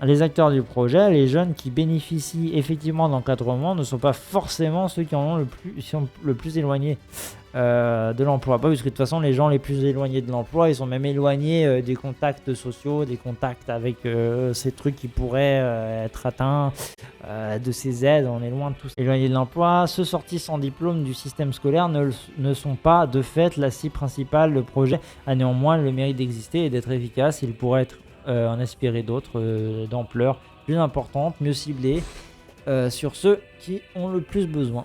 S1: les acteurs du projet, les jeunes qui bénéficient effectivement d'encadrement ne sont pas forcément ceux qui sont le plus éloignés de l'emploi. Parce que de toute façon, les gens les plus éloignés de l'emploi, ils sont même éloignés des contacts sociaux, des contacts avec ces trucs qui pourraient être atteints, de ces aides. On est loin de tous éloignés de l'emploi. Ceux sortis sans diplôme du système scolaire ne sont pas de fait la cible principale. Le projet a néanmoins le mérite d'exister et d'être efficace. Il pourrait être en aspirer d'autres d'ampleur plus importante, mieux ciblées sur ceux qui ont le plus besoin.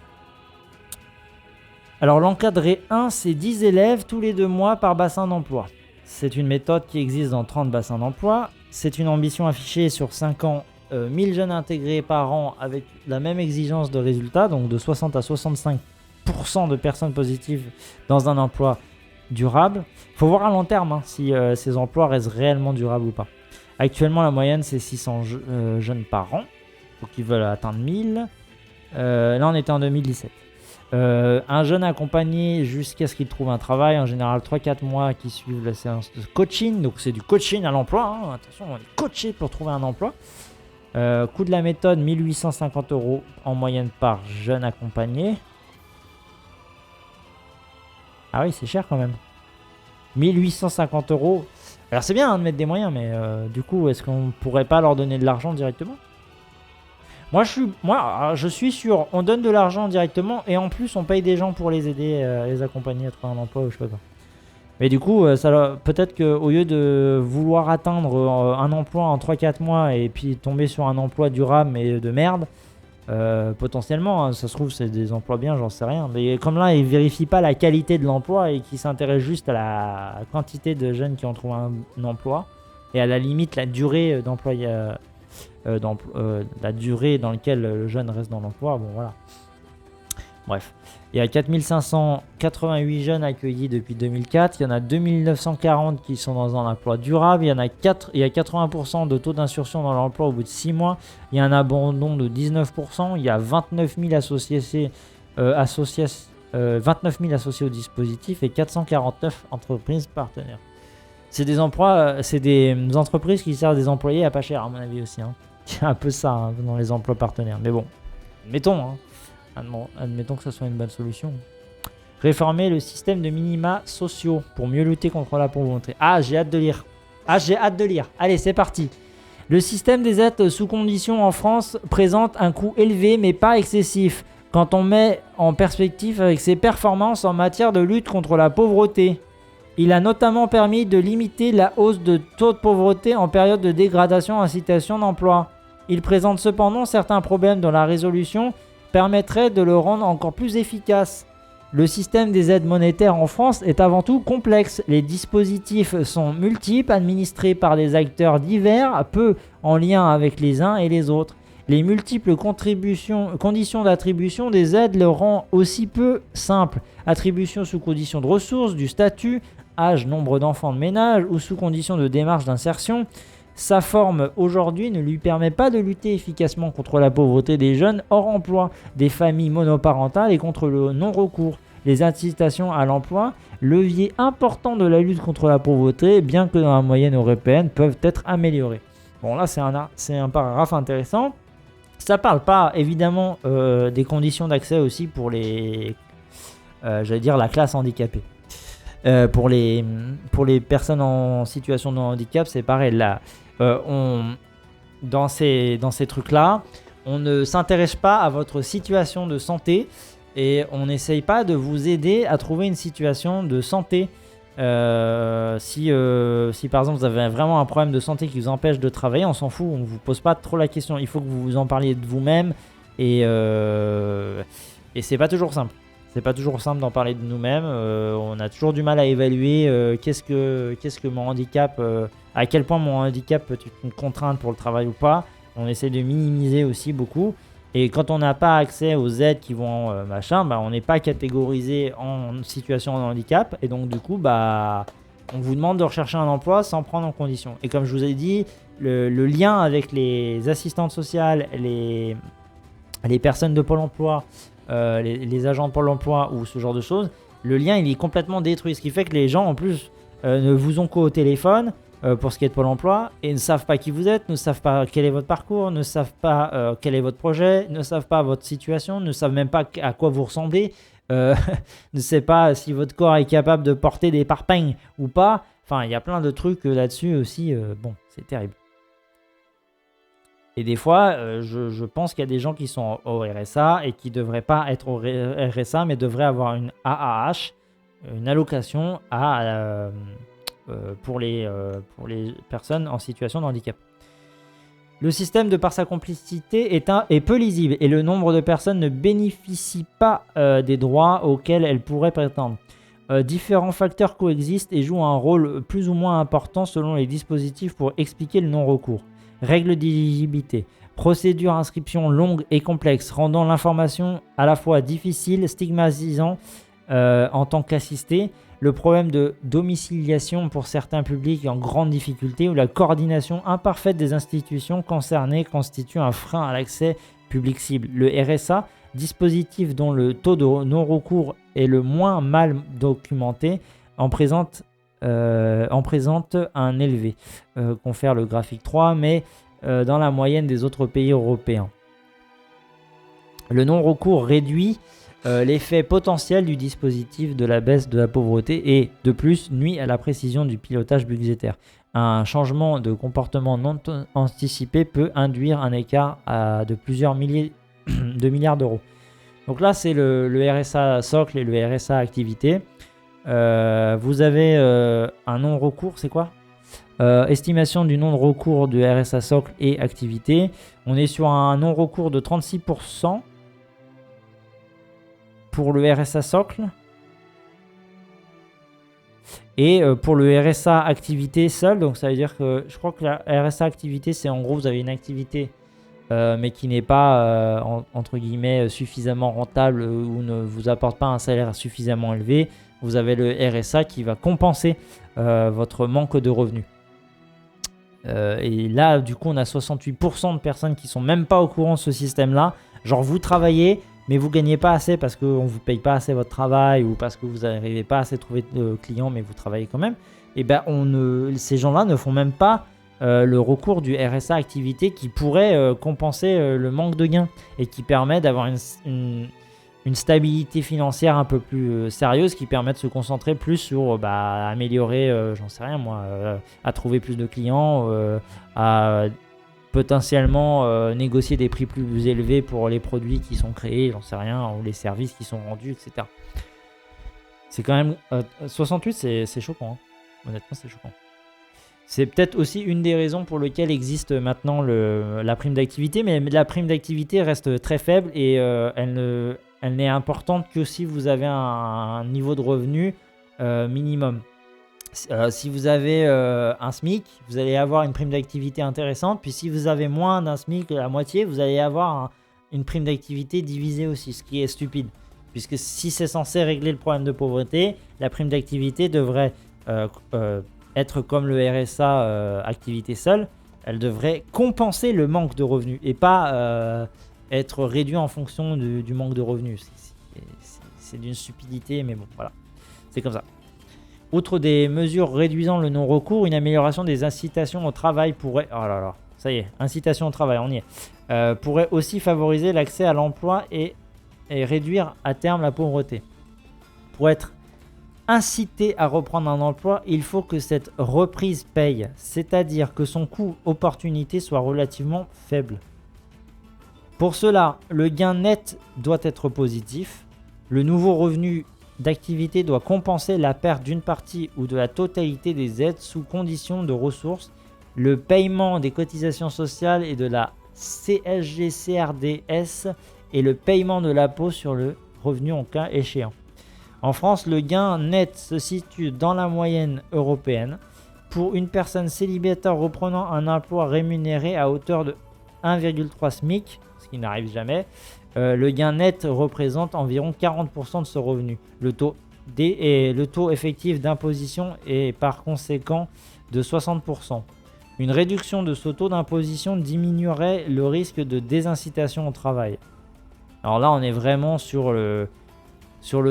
S1: Alors l'encadré 1, c'est 10 élèves tous les 2 mois par bassin d'emploi. C'est une méthode qui existe dans 30 bassins d'emploi. C'est une ambition affichée sur 5 ans, 1000 jeunes intégrés par an avec la même exigence de résultats, donc de 60 à 65% 10% de personnes positives dans un emploi durable. Il faut voir à long terme hein, si ces emplois restent réellement durables ou pas. Actuellement, la moyenne, c'est 600 jeunes par an. Donc, ils veulent atteindre 1000. Là, on était en 2017. Un jeune accompagné jusqu'à ce qu'il trouve un travail, en général 3-4 mois qui suivent la séance de coaching. Donc, c'est du coaching à l'emploi. Hein. Attention, on est coaché pour trouver un emploi. Coût de la méthode, 1850 € en moyenne par jeune accompagné. Ah oui, c'est cher quand même. 1850 €. Alors c'est bien hein, de mettre des moyens, mais du coup, est-ce qu'on pourrait pas leur donner de l'argent directement ? Moi, je suis sûr, on donne de l'argent directement et en plus, on paye des gens pour les aider, les accompagner à trouver un emploi ou je sais pas quoi. Mais du coup, peut-être qu'au lieu de vouloir atteindre un emploi en 3-4 mois et puis tomber sur un emploi durable mais de merde, potentiellement, hein, ça se trouve, c'est des emplois bien, j'en sais rien. Mais comme là, ils ne vérifient pas la qualité de l'emploi et qu'ils s'intéressent juste à la quantité de jeunes qui ont trouvé un emploi et à la limite la durée la durée dans laquelle le jeune reste dans l'emploi, bon voilà. Bref, il y a 4588 jeunes accueillis depuis 2004, il y en a 2940 qui sont dans un emploi durable, il y a 80% de taux d'insertion dans l'emploi au bout de 6 mois, il y a un abandon de 19%, il y a 29 000 associés au dispositif et 449 entreprises partenaires. C'est des entreprises qui servent des employés à pas cher à mon avis aussi. Hein. C'est un peu ça hein, dans les emplois partenaires. Mais bon, admettons que ça soit une bonne solution. Réformer le système de minima sociaux pour mieux lutter contre la pauvreté. Ah, j'ai hâte de lire. Allez, c'est parti. Le système des aides sous condition en France présente un coût élevé mais pas excessif quand on met en perspective avec ses performances en matière de lutte contre la pauvreté. Il a notamment permis de limiter la hausse de taux de pauvreté en période de dégradation incitation d'emploi. Il présente cependant certains problèmes dont la résolution permettrait de le rendre encore plus efficace. Le système des aides monétaires en France est avant tout complexe. Les dispositifs sont multiples, administrés par des acteurs divers, peu en lien avec les uns et les autres. Les multiples conditions d'attribution des aides le rend aussi peu simple. Attribution sous condition de ressources, du statut, âge, nombre d'enfants de ménage ou sous condition de démarche d'insertion. Sa forme aujourd'hui ne lui permet pas de lutter efficacement contre la pauvreté des jeunes hors emploi, des familles monoparentales et contre le non-recours. Les incitations à l'emploi, levier important de la lutte contre la pauvreté, bien que dans la moyenne européenne, peuvent être améliorées. Bon là c'est un paragraphe intéressant. Ça parle pas évidemment des conditions d'accès aussi pour la classe handicapée. Pour les personnes en situation de handicap, c'est pareil. Là, dans ces trucs-là, on ne s'intéresse pas à votre situation de santé et on n'essaye pas de vous aider à trouver une situation de santé. Si par exemple vous avez vraiment un problème de santé qui vous empêche de travailler, on s'en fout, on ne vous pose pas trop la question. Il faut que vous en parliez de vous-même et c'est pas toujours simple. C'est pas toujours simple d'en parler de nous-mêmes. On a toujours du mal à évaluer qu'est-ce que mon handicap, à quel point mon handicap peut être une contrainte pour le travail ou pas. On essaie de minimiser aussi beaucoup. Et quand on n'a pas accès aux aides qui vont on n'est pas catégorisé en situation de handicap. Et donc du coup, on vous demande de rechercher un emploi sans prendre en condition. Et comme je vous ai dit, le lien avec les assistantes sociales, les personnes de Pôle emploi, les agents de Pôle emploi ou ce genre de choses, le lien il est complètement détruit. Ce qui fait que les gens en plus ne vous ont qu'au téléphone pour ce qui est de Pôle emploi et ne savent pas qui vous êtes, ne savent pas quel est votre parcours, ne savent pas quel est votre projet, ne savent pas votre situation, ne savent même pas à quoi vous ressemblez, ne savent pas si votre corps est capable de porter des parpaings ou pas. Enfin, il y a plein de trucs là-dessus aussi. C'est terrible. Et des fois, je pense qu'il y a des gens qui sont au RSA et qui ne devraient pas être au RSA, mais devraient avoir une AAH, une allocation pour les personnes en situation de handicap. Le système, de par sa complexité, est peu lisible et le nombre de personnes ne bénéficie pas des droits auxquels elles pourraient prétendre. Différents facteurs coexistent et jouent un rôle plus ou moins important selon les dispositifs pour expliquer le non-recours. Règles d'éligibilité. Procédure inscription longue et complexe, rendant l'information à la fois difficile, stigmatisant en tant qu'assisté. Le problème de domiciliation pour certains publics est en grande difficulté, où la coordination imparfaite des institutions concernées constitue un frein à l'accès public cible. Le RSA, dispositif dont le taux de non-recours est le moins mal documenté, en présente un élevé. Confère le graphique 3, mais dans la moyenne des autres pays européens. Le non-recours réduit l'effet potentiel du dispositif de la baisse de la pauvreté et, de plus, nuit à la précision du pilotage budgétaire. Un changement de comportement non anticipé peut induire un écart de plusieurs milliers de milliards d'euros. Donc là, c'est le RSA socle et le RSA activité. Vous avez un non-recours, c'est quoi ? Estimation du non-recours de RSA socle et activité. On est sur un non-recours de 36% pour le RSA socle. Et pour le RSA activité seul, donc ça veut dire que je crois que la RSA activité, c'est en gros, vous avez une activité mais qui n'est pas, entre guillemets, suffisamment rentable ou ne vous apporte pas un salaire suffisamment élevé. Vous avez le RSA qui va compenser votre manque de revenus. Et là, du coup, on a 68% de personnes qui sont même pas au courant de ce système-là. Genre, vous travaillez, mais vous gagnez pas assez parce qu'on vous paye pas assez votre travail ou parce que vous n'arrivez pas assez à trouver de clients, mais vous travaillez quand même. Et ben, ces gens-là ne font même pas le recours du RSA activité qui pourrait compenser le manque de gains et qui permet d'avoir une stabilité financière un peu plus sérieuse, qui permet de se concentrer plus sur améliorer, j'en sais rien moi, à trouver plus de clients, à potentiellement négocier des prix plus élevés pour les produits qui sont créés, j'en sais rien, ou les services qui sont rendus, etc. C'est quand même 68, c'est choquant, hein. Honnêtement c'est choquant. C'est peut-être aussi une des raisons pour lesquelles existe maintenant la prime d'activité, mais la prime d'activité reste très faible et elle n'est importante que si vous avez un niveau de revenu minimum. Si vous avez un SMIC, vous allez avoir une prime d'activité intéressante, puis si vous avez moins d'un SMIC, la moitié, vous allez avoir une prime d'activité divisée aussi, ce qui est stupide. Puisque si c'est censé régler le problème de pauvreté, la prime d'activité devrait être comme le RSA activité seule, elle devrait compenser le manque de revenus et pas être réduit en fonction du manque de revenus. C'est d'une stupidité, mais bon, voilà. C'est comme ça. Outre des mesures réduisant le non-recours, une amélioration des incitations au travail pourrait... Oh là là, ça y est, incitation au travail, on y est. Pourrait aussi favoriser l'accès à l'emploi et réduire à terme la pauvreté. Pour être incité à reprendre un emploi, il faut que cette reprise paye, c'est-à-dire que son coût opportunité soit relativement faible. Pour cela, le gain net doit être positif. Le nouveau revenu d'activité doit compenser la perte d'une partie ou de la totalité des aides sous condition de ressources, le paiement des cotisations sociales et de la CSG-CRDS et le paiement de l'impôt sur le revenu en cas échéant. En France, le gain net se situe dans la moyenne européenne. Pour une personne célibataire reprenant un emploi rémunéré à hauteur de 1,3 SMIC, ce qui n'arrive jamais, le gain net représente environ 40% de ce revenu. Le taux effectif d'imposition est par conséquent de 60%. Une réduction de ce taux d'imposition diminuerait le risque de désincitation au travail. Alors là, on est vraiment sur le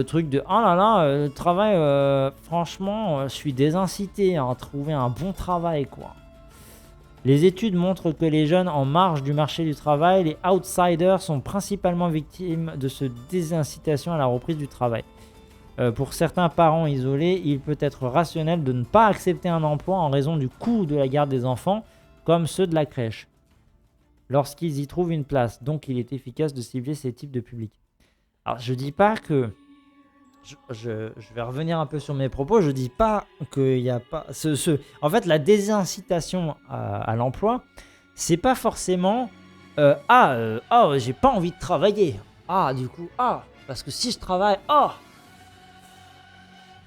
S1: truc de « Oh là là, le travail, franchement, je suis désincité à trouver un bon travail, quoi. » Les études montrent que les jeunes en marge du marché du travail, les outsiders, sont principalement victimes de cette désincitation à la reprise du travail. Pour certains parents isolés, il peut être rationnel de ne pas accepter un emploi en raison du coût de la garde des enfants, comme ceux de la crèche, lorsqu'ils y trouvent une place. Donc, il est efficace de cibler ces types de publics. Alors, je dis pas que... Je vais revenir un peu sur mes propos. Je dis pas qu'il n'y a pas... En fait, la désincitation à l'emploi, c'est pas forcément... j'ai pas envie de travailler. Parce que si je travaille...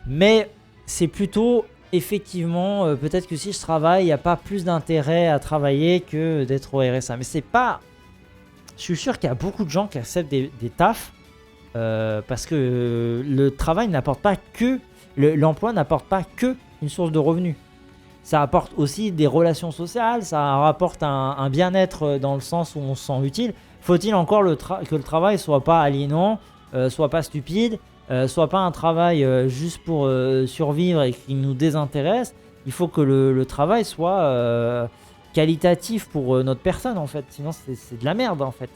S1: Mais c'est plutôt effectivement, peut-être que si je travaille, il n'y a pas plus d'intérêt à travailler que d'être au RSA. Mais c'est pas... Je suis sûr qu'il y a beaucoup de gens qui acceptent des tafs parce que le travail n'apporte pas que... L'emploi n'apporte pas que une source de revenus. Ça apporte aussi des relations sociales, ça rapporte un bien-être dans le sens où on se sent utile. Faut-il encore que le travail soit pas aliénant, soit pas stupide, soit pas un travail juste pour survivre et qui nous désintéresse. Il faut que le travail soit qualitatif pour notre personne en fait, sinon c'est de la merde en fait.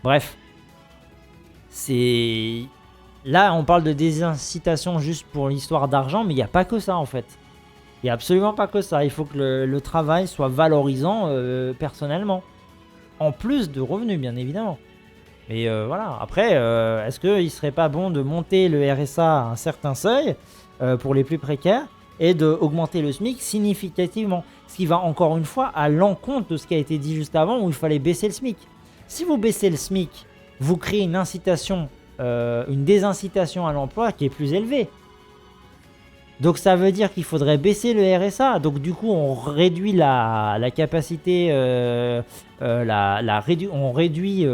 S1: Bref, c'est... Là on parle de désincitation juste pour l'histoire d'argent, mais il n'y a pas que ça en fait. Il n'y a absolument pas que ça, il faut que le travail soit valorisant personnellement. En plus de revenus bien évidemment. Mais voilà, après, est-ce qu'il ne serait pas bon de monter le RSA à un certain seuil pour les plus précaires et d'augmenter le SMIC significativement? Ce qui va encore une fois à l'encontre de ce qui a été dit juste avant où il fallait baisser le SMIC. Si vous baissez le SMIC, vous créez une incitation, une désincitation à l'emploi qui est plus élevée. Donc ça veut dire qu'il faudrait baisser le RSA. Donc du coup, on réduit la capacité, on réduit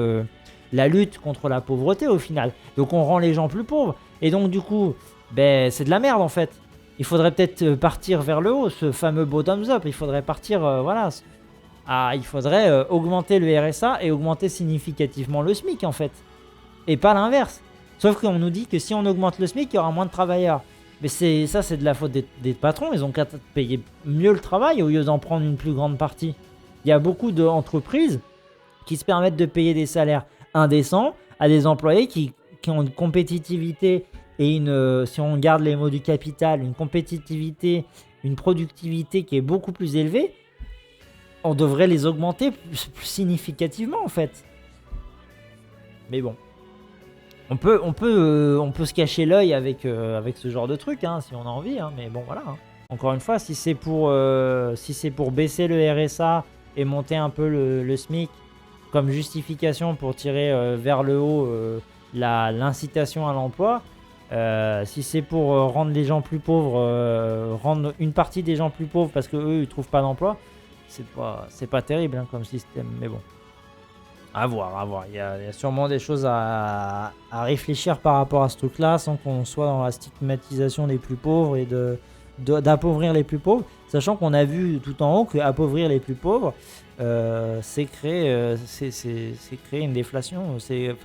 S1: la lutte contre la pauvreté au final. Donc on rend les gens plus pauvres. Et donc du coup, ben, c'est de la merde en fait. Il faudrait peut-être partir vers le haut, ce fameux bottoms up. Il faudrait partir, voilà. Il faudrait augmenter le RSA et augmenter significativement le SMIC en fait. Et pas l'inverse. Sauf qu'on nous dit que si on augmente le SMIC, il y aura moins de travailleurs. Mais ça, c'est de la faute des patrons. Ils ont qu'à payer mieux le travail au lieu d'en prendre une plus grande partie. Il y a beaucoup d'entreprises qui se permettent de payer des salaires indécents à des employés qui ont une compétitivité et si on garde les mots du capital, une compétitivité, une productivité qui est beaucoup plus élevée. On devrait les augmenter plus significativement en fait. Mais bon. On peut se cacher l'œil avec ce genre de truc, hein, si on a envie, hein, mais bon voilà. Hein. Encore une fois, si c'est pour baisser le RSA et monter un peu le SMIC comme justification pour tirer vers le haut l'incitation à l'emploi, si c'est pour rendre les gens plus pauvres, rendre une partie des gens plus pauvres parce qu'eux ils trouvent pas d'emploi, c'est pas terrible hein, comme système, mais bon. À voir. Il y a sûrement des choses à réfléchir par rapport à ce truc-là sans qu'on soit dans la stigmatisation des plus pauvres et d'appauvrir les plus pauvres. Sachant qu'on a vu tout en haut qu'appauvrir les plus pauvres, c'est créer une déflation, c'est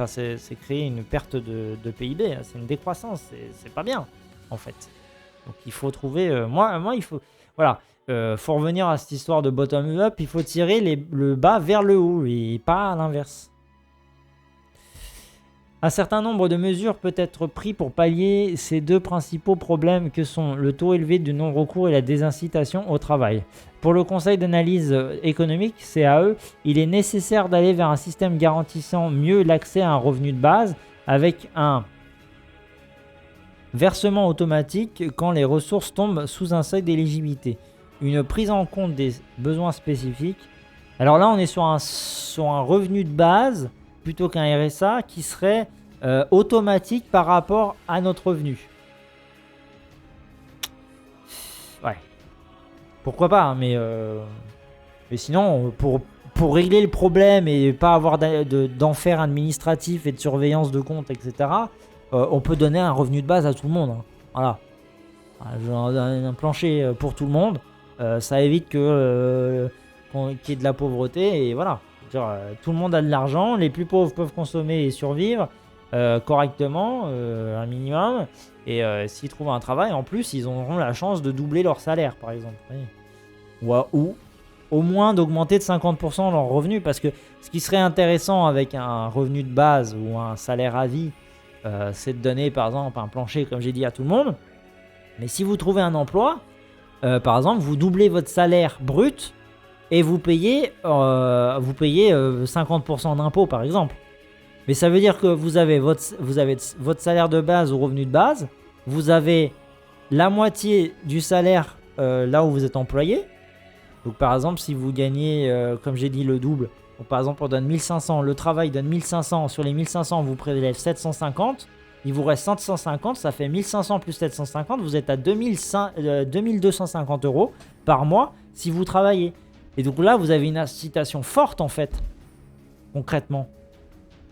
S1: créer une perte de PIB. C'est une décroissance, c'est pas bien en fait. Donc il faut trouver... moi il faut... Voilà. Faut revenir à cette histoire de bottom-up, il faut tirer le bas vers le haut et pas à l'inverse. Un certain nombre de mesures peut être pris pour pallier ces deux principaux problèmes que sont le taux élevé du non-recours et la désincitation au travail. Pour le Conseil d'analyse économique, CAE, il est nécessaire d'aller vers un système garantissant mieux l'accès à un revenu de base avec un versement automatique quand les ressources tombent sous un seuil d'éligibilité. Une prise en compte des besoins spécifiques. Alors là, on est sur un revenu de base plutôt qu'un RSA qui serait automatique par rapport à notre revenu. Ouais. Pourquoi pas, hein, mais sinon, pour régler le problème et pas avoir d'enfer administratif et de surveillance de compte, etc., on peut donner un revenu de base à tout le monde. Hein. Voilà. Un plancher pour tout le monde. Ça évite qu'il y ait de la pauvreté et voilà. Tout le monde a de l'argent, les plus pauvres peuvent consommer et survivre correctement, un minimum. Et s'ils trouvent un travail, en plus, ils auront la chance de doubler leur salaire, par exemple. Oui. Ou au moins d'augmenter de 50% leur revenu. Parce que ce qui serait intéressant avec un revenu de base ou un salaire à vie, c'est de donner, par exemple, un plancher, comme j'ai dit, à tout le monde. Mais si vous trouvez un emploi... par exemple, vous doublez votre salaire brut et vous payez 50% d'impôts, par exemple. Mais ça veut dire que vous avez votre salaire de base ou revenu de base, vous avez la moitié du salaire là où vous êtes employé. Donc par exemple, si vous gagnez, comme j'ai dit, le double, donc, par exemple, on donne 1500, le travail donne 1500, sur les 1500, on vous prélève 750. Il vous reste 150, ça fait 1500 plus 750, vous êtes à 2250 euros par mois si vous travaillez. Et donc là, vous avez une incitation forte en fait, concrètement.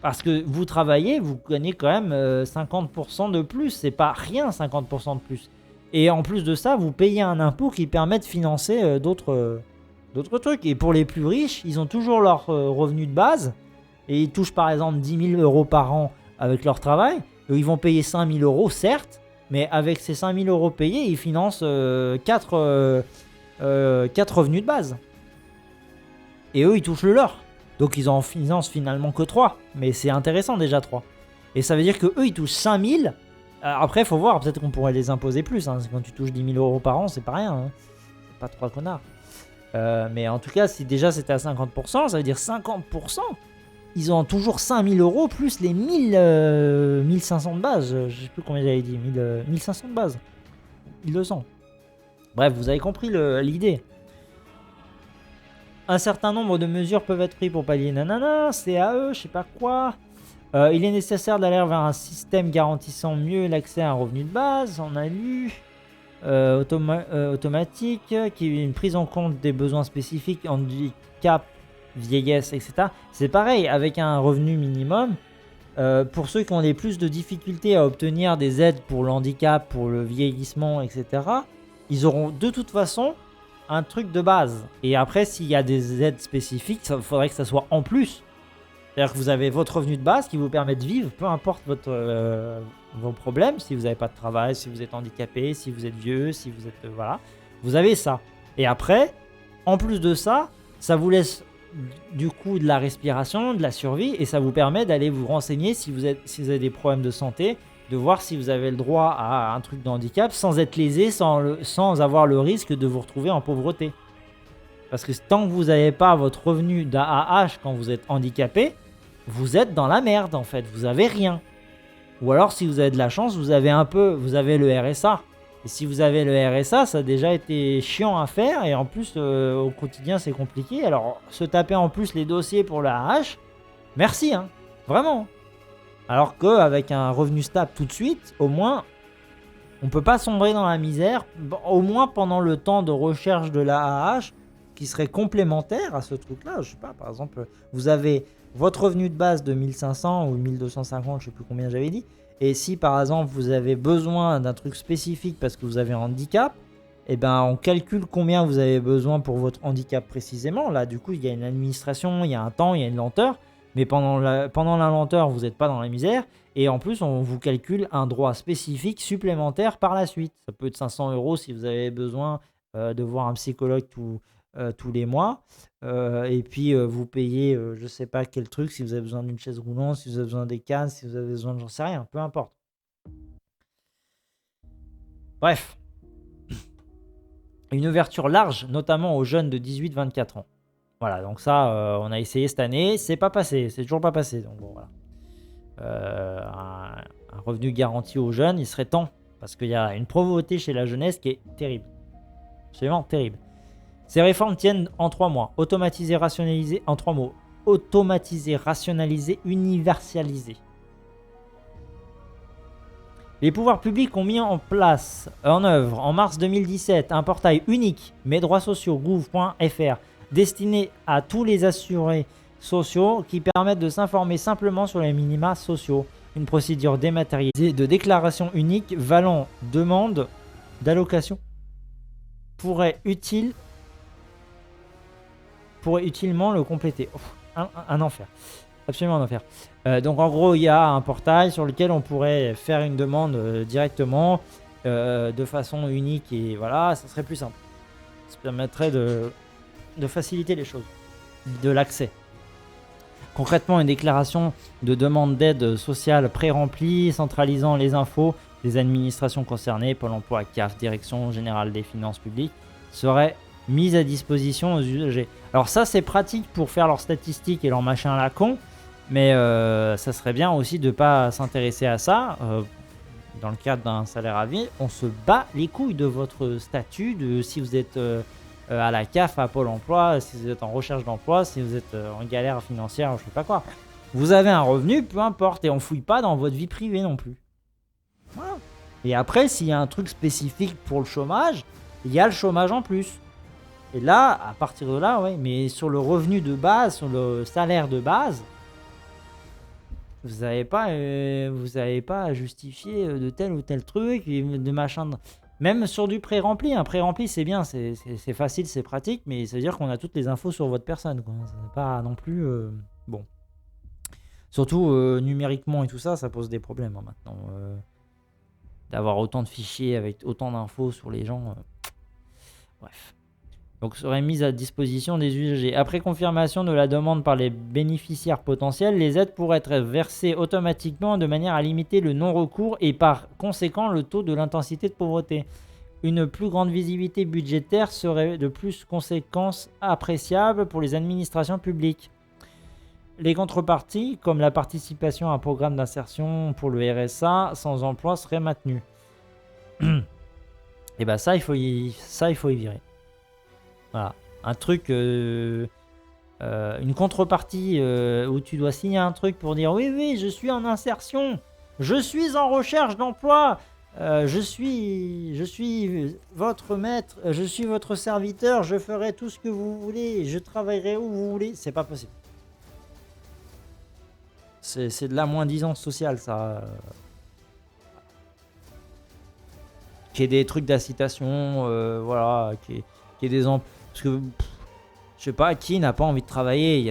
S1: Parce que vous travaillez, vous gagnez quand même 50% de plus. C'est pas rien, 50% de plus. Et en plus de ça, vous payez un impôt qui permet de financer d'autres trucs. Et pour les plus riches, ils ont toujours leur revenu de base. Et ils touchent par exemple 10 000 euros par an avec leur travail. Ils vont payer 5 000 euros, certes. Mais avec ces 5 000 euros payés, ils financent 4 revenus de base. Et eux, ils touchent le leur. Donc ils en financent finalement que 3. Mais c'est intéressant déjà 3. Et ça veut dire que eux ils touchent 5000. Après, il faut voir, peut-être qu'on pourrait les imposer plus. Hein. Quand tu touches 10 000 euros par an, c'est pas rien. Hein. C'est pas 3 connards. Mais en tout cas, si déjà c'était à 50%, ça veut dire 50%. Ils ont toujours 5000 euros plus les 1500 de base. Je sais plus combien j'avais dit. 1500 de base. 1200. Bref, vous avez compris l'idée. Un certain nombre de mesures peuvent être prises pour pallier nanana, CAE, je sais pas quoi. Il est nécessaire d'aller vers un système garantissant mieux l'accès à un revenu de base, on a lu. Automatique, qui est une prise en compte des besoins spécifiques, handicap, vieillesse, etc. C'est pareil, avec un revenu minimum. Pour ceux qui ont les plus de difficultés à obtenir des aides pour le handicap, pour le vieillissement, etc., ils auront de toute façon un truc de base. Et après, s'il y a des aides spécifiques, il faudrait que ça soit en plus. C'est-à-dire que vous avez votre revenu de base qui vous permet de vivre, peu importe vos problèmes, si vous n'avez pas de travail, si vous êtes handicapé, si vous êtes vieux, si vous êtes... voilà. Vous avez ça. Et après, en plus de ça, ça vous laisse du coup de la respiration, de la survie, et ça vous permet d'aller vous renseigner si vous avez des problèmes de santé, de voir si vous avez le droit à un truc de handicap sans être lésé, sans avoir le risque de vous retrouver en pauvreté. Parce que tant que vous n'avez pas votre revenu d'AAH quand vous êtes handicapé, vous êtes dans la merde en fait, vous avez rien. Ou alors si vous avez de la chance, vous avez le RSA. Et si vous avez le RSA, ça a déjà été chiant à faire et en plus au quotidien c'est compliqué. Alors se taper en plus les dossiers pour l'AAH, merci hein, vraiment. Alors qu'avec un revenu stable tout de suite, au moins, on peut pas sombrer dans la misère, au moins pendant le temps de recherche de l'AAH, qui serait complémentaire à ce truc-là. Je sais pas, par exemple, vous avez votre revenu de base de 1500 ou 1250, je sais plus combien j'avais dit, et si par exemple vous avez besoin d'un truc spécifique parce que vous avez un handicap, eh ben on calcule combien vous avez besoin pour votre handicap précisément. Là, du coup, il y a une administration, il y a un temps, il y a une lenteur. Mais pendant la lenteur, vous n'êtes pas dans la misère. Et en plus, on vous calcule un droit spécifique supplémentaire par la suite. Ça peut être 500 euros si vous avez besoin de voir un psychologue tous les mois. Et puis, vous payez, je ne sais pas quel truc, si vous avez besoin d'une chaise roulante, si vous avez besoin des cannes, si vous avez besoin de j'en sais rien, peu importe. Bref. Une ouverture large, notamment aux jeunes de 18-24 ans. Voilà, donc ça, on a essayé cette année, c'est pas passé, c'est toujours pas passé. Donc bon, voilà. Un revenu garanti aux jeunes, il serait temps, parce qu'il y a une pauvreté chez la jeunesse qui est terrible. Absolument terrible. Ces réformes tiennent en 3 mois. Automatiser, rationaliser, en 3 mots. Automatiser, rationaliser, universaliser. Les pouvoirs publics ont mis en œuvre en mars 2017 un portail unique, mesdroitssociaux.gouv.fr, destiné à tous les assurés sociaux qui permettent de s'informer simplement sur les minima sociaux. Une procédure dématérialisée de déclaration unique valant demande d'allocation pourrait utilement le compléter. Un enfer. Absolument un enfer. Donc en gros, il y a un portail sur lequel on pourrait faire une demande directement de façon unique et voilà, ça serait plus simple. Ça permettrait de faciliter les choses, de l'accès. Concrètement, une déclaration de demande d'aide sociale pré-remplie, centralisant les infos des administrations concernées, Pôle emploi, CAF, Direction générale des finances publiques, serait mise à disposition aux usagers. Alors ça, c'est pratique pour faire leurs statistiques et leurs machins à la con, mais ça serait bien aussi de ne pas s'intéresser à ça. Dans le cadre d'un salaire à vie, on se bat les couilles de votre statut, de si vous êtes à la CAF, à Pôle emploi, si vous êtes en recherche d'emploi, si vous êtes en galère financière, je sais pas quoi. Vous avez un revenu, peu importe, et on fouille pas dans votre vie privée non plus. Et après, s'il y a un truc spécifique pour le chômage, il y a le chômage en plus. Et là, à partir de là, ouais, mais sur le revenu de base, sur le salaire de base, vous n'avez pas à justifier de tel ou tel truc, et de machin. Même sur du pré-rempli, un pré-rempli c'est bien, c'est facile, c'est pratique, mais ça veut dire qu'on a toutes les infos sur votre personne, quoi. C'est pas non plus bon. Surtout numériquement et tout ça, ça pose des problèmes hein, maintenant. D'avoir autant de fichiers avec autant d'infos sur les gens. Bref. Donc serait mise à disposition des usagers. Après confirmation de la demande par les bénéficiaires potentiels, les aides pourraient être versées automatiquement de manière à limiter le non-recours et par conséquent le taux de l'intensité de pauvreté. Une plus grande visibilité budgétaire serait de plus conséquences appréciables pour les administrations publiques. Les contreparties, comme la participation à un programme d'insertion pour le RSA sans emploi, seraient maintenues. Et bien ça, il faut y virer. Voilà, un truc, une contrepartie où tu dois signer un truc pour dire oui, je suis en insertion, je suis en recherche d'emploi, je suis votre maître, je suis votre serviteur, je ferai tout ce que vous voulez, je travaillerai où vous voulez, c'est pas possible. C'est de la moins-disance sociale, ça. Qu'il y ait des trucs d'incitation, voilà, qu'il y ait des emplois. Parce que, je sais pas, qui n'a pas envie de travailler? Il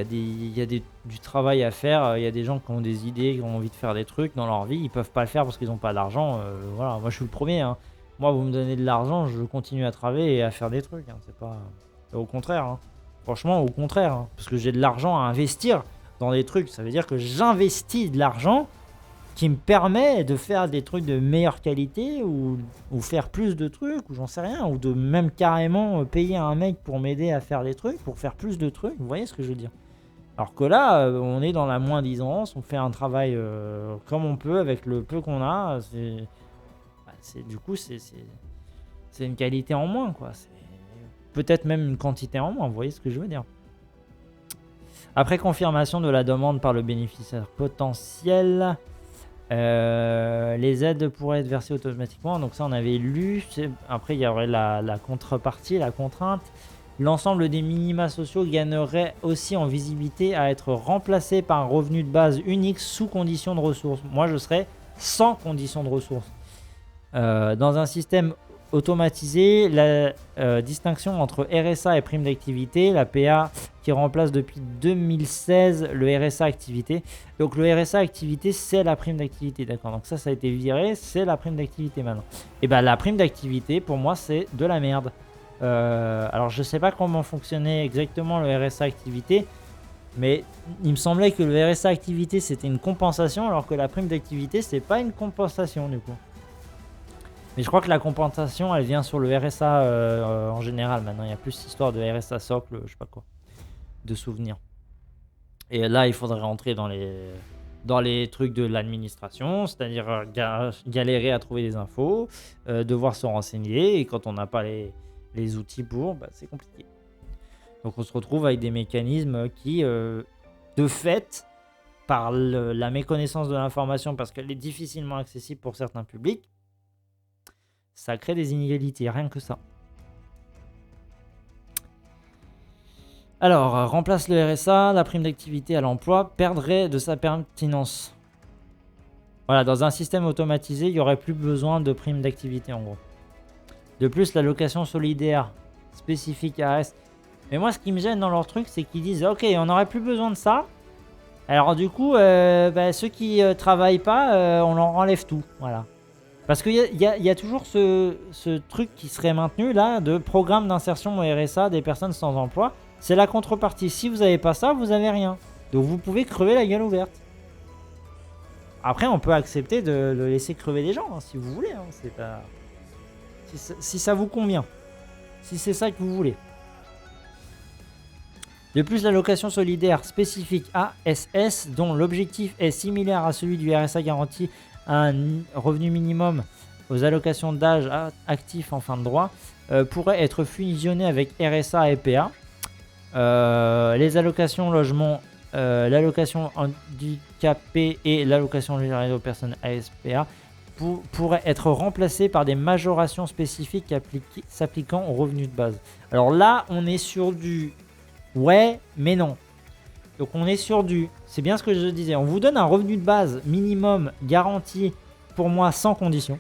S1: y a du travail à faire. Il y a des gens qui ont des idées, qui ont envie de faire des trucs dans leur vie. Ils peuvent pas le faire parce qu'ils n'ont pas d'argent. Voilà, moi je suis le premier. Hein. Moi, vous me donnez de l'argent, je continue à travailler et à faire des trucs. Hein. C'est pas. Au contraire. Hein. Franchement, au contraire. Hein. Parce que j'ai de l'argent à investir dans des trucs. Ça veut dire que j'investis de l'argent qui me permet de faire des trucs de meilleure qualité ou faire plus de trucs ou j'en sais rien, ou de même carrément payer un mec pour m'aider à faire des trucs, pour faire plus de trucs, vous voyez ce que je veux dire. Alors que là, on est dans la moins-disance, on fait un travail comme on peut avec le peu qu'on a, du coup c'est une qualité en moins, quoi. C'est peut-être même une quantité en moins, vous voyez ce que je veux dire. Après confirmation de la demande par le bénéficiaire potentiel, les aides pourraient être versées automatiquement, donc ça on avait lu. Après il y aurait la contrepartie, la contrainte. L'ensemble des minima sociaux gagnerait aussi en visibilité à être remplacé par un revenu de base unique sous condition de ressources. Moi je serais sans condition de ressources. Dans un système automatisé, la distinction entre RSA et prime d'activité, la PA qui remplace depuis 2016 le RSA activité. Donc le RSA activité, c'est la prime d'activité, d'accord. Donc ça a été viré, c'est la prime d'activité maintenant. Et bien la prime d'activité, pour moi, c'est de la merde. Alors je sais pas comment fonctionnait exactement le RSA activité, mais il me semblait que le RSA activité, c'était une compensation, alors que la prime d'activité, c'est pas une compensation du coup. Mais je crois que la compensation, elle vient sur le RSA en général. Maintenant, il y a plus histoire de RSA socle, je sais pas quoi, de souvenirs. Et là, il faudrait rentrer dans les trucs de l'administration, c'est-à-dire galérer à trouver des infos, devoir se renseigner. Et quand on n'a pas les outils pour, bah, c'est compliqué. Donc on se retrouve avec des mécanismes qui, de fait, par la méconnaissance de l'information, parce qu'elle est difficilement accessible pour certains publics, ça crée des inégalités, rien que ça. Alors, remplace le RSA, la prime d'activité à l'emploi perdrait de sa pertinence. Voilà, dans un système automatisé, il n'y aurait plus besoin de prime d'activité en gros. De plus, l'allocation solidaire spécifique AS. Mais moi, ce qui me gêne dans leur truc, c'est qu'ils disent ok, on n'aurait plus besoin de ça. Alors, du coup, ceux qui travaillent pas, on leur enlève tout. Voilà. Parce qu'il y a toujours ce truc qui serait maintenu là, de programme d'insertion au RSA des personnes sans emploi. C'est la contrepartie. Si vous n'avez pas ça, vous n'avez rien. Donc vous pouvez crever la gueule ouverte. Après, on peut accepter de laisser crever des gens, hein, si vous voulez. Hein. C'est pas... si ça vous convient. Si c'est ça que vous voulez. De plus, l'allocation solidaire spécifique ASS, dont l'objectif est similaire à celui du RSA garanti, un revenu minimum aux allocations d'âge actif en fin de droit, pourrait être fusionné avec RSA et PA. Les allocations logement, l'allocation handicapé et l'allocation générale aux personnes ASPA pourrait être remplacé par des majorations spécifiques s'appliquant aux revenus de base. Alors là, on est sur du ouais, mais non. Donc on est sur du, c'est bien ce que je disais, on vous donne un revenu de base minimum garanti pour moi sans condition.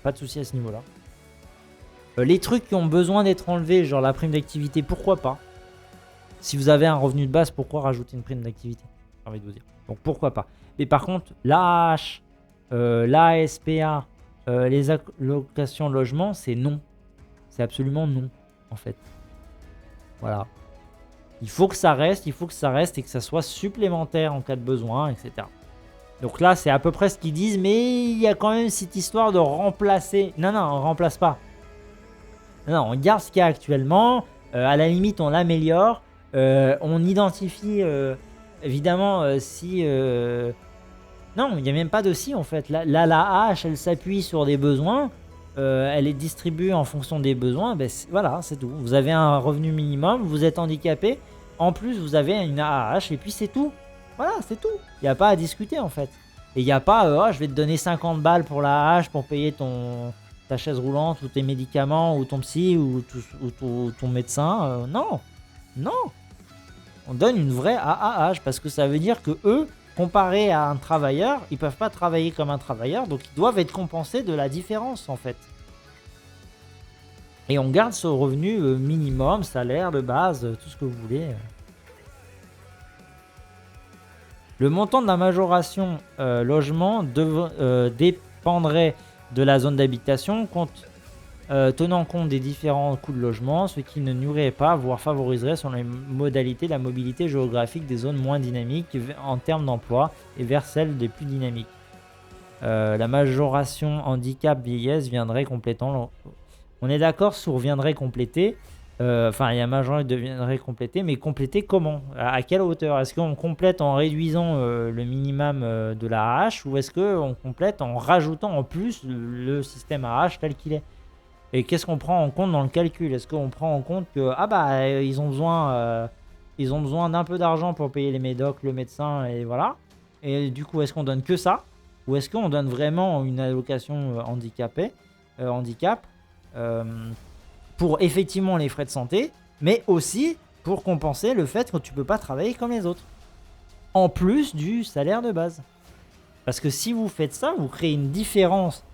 S1: Pas de souci à ce niveau-là. Les trucs qui ont besoin d'être enlevés, genre la prime d'activité, pourquoi pas? Si vous avez un revenu de base, pourquoi rajouter une prime d'activité? J'ai envie de vous dire. Donc pourquoi pas? Mais par contre, l'AAH, l'ASPA, les allocations logement, c'est non. C'est absolument non, en fait. Voilà. Il faut que ça reste et que ça soit supplémentaire en cas de besoin, etc. Donc là, c'est à peu près ce qu'ils disent, mais il y a quand même cette histoire de remplacer. Non, on ne remplace pas. Non, on garde ce qu'il y a actuellement. À la limite, on l'améliore. On identifie, évidemment, si... Non, il n'y a même pas de si, en fait. Là, la hache, elle s'appuie sur des besoins. Elle est distribuée en fonction des besoins. Ben, voilà, c'est tout. Vous avez un revenu minimum, vous êtes handicapé. En plus, vous avez une AAH et puis c'est tout. Voilà, c'est tout. Il n'y a pas à discuter, en fait. Et il n'y a pas, oh, je vais te donner 50 balles pour la AAH pour payer ta chaise roulante ou tes médicaments ou ton psy ou ton médecin. Non. On donne une vraie AAH parce que ça veut dire que eux, comparé à un travailleur, ils peuvent pas travailler comme un travailleur, donc ils doivent être compensés de la différence en fait. Et on garde ce revenu minimum, salaire de base, tout ce que vous voulez. Le montant de la majoration logement dépendrait de la zone d'habitation, tenant compte des différents coûts de logement, ce qui ne nuirait pas, voire favoriserait sur les modalités de la mobilité géographique des zones moins dynamiques en termes d'emploi et vers celles des plus dynamiques. La majoration handicap vieillesse viendrait complétant. On est d'accord sur viendrait compléter. Enfin, il y a majoration deviendrait compléter, mais compléter comment? À quelle hauteur? Est-ce qu'on complète en réduisant le minimum de la AH ou est-ce qu'on complète en rajoutant en plus le système AH tel qu'il est? Et qu'est-ce qu'on prend en compte dans le calcul? Est-ce qu'on prend en compte que ils ont besoin d'un peu d'argent pour payer les médocs, le médecin et voilà. Et du coup, est-ce qu'on donne que ça? Ou est-ce qu'on donne vraiment une allocation handicap pour effectivement les frais de santé, mais aussi pour compenser le fait que tu peux pas travailler comme les autres, en plus du salaire de base. Parce que si vous faites ça, vous créez une différence,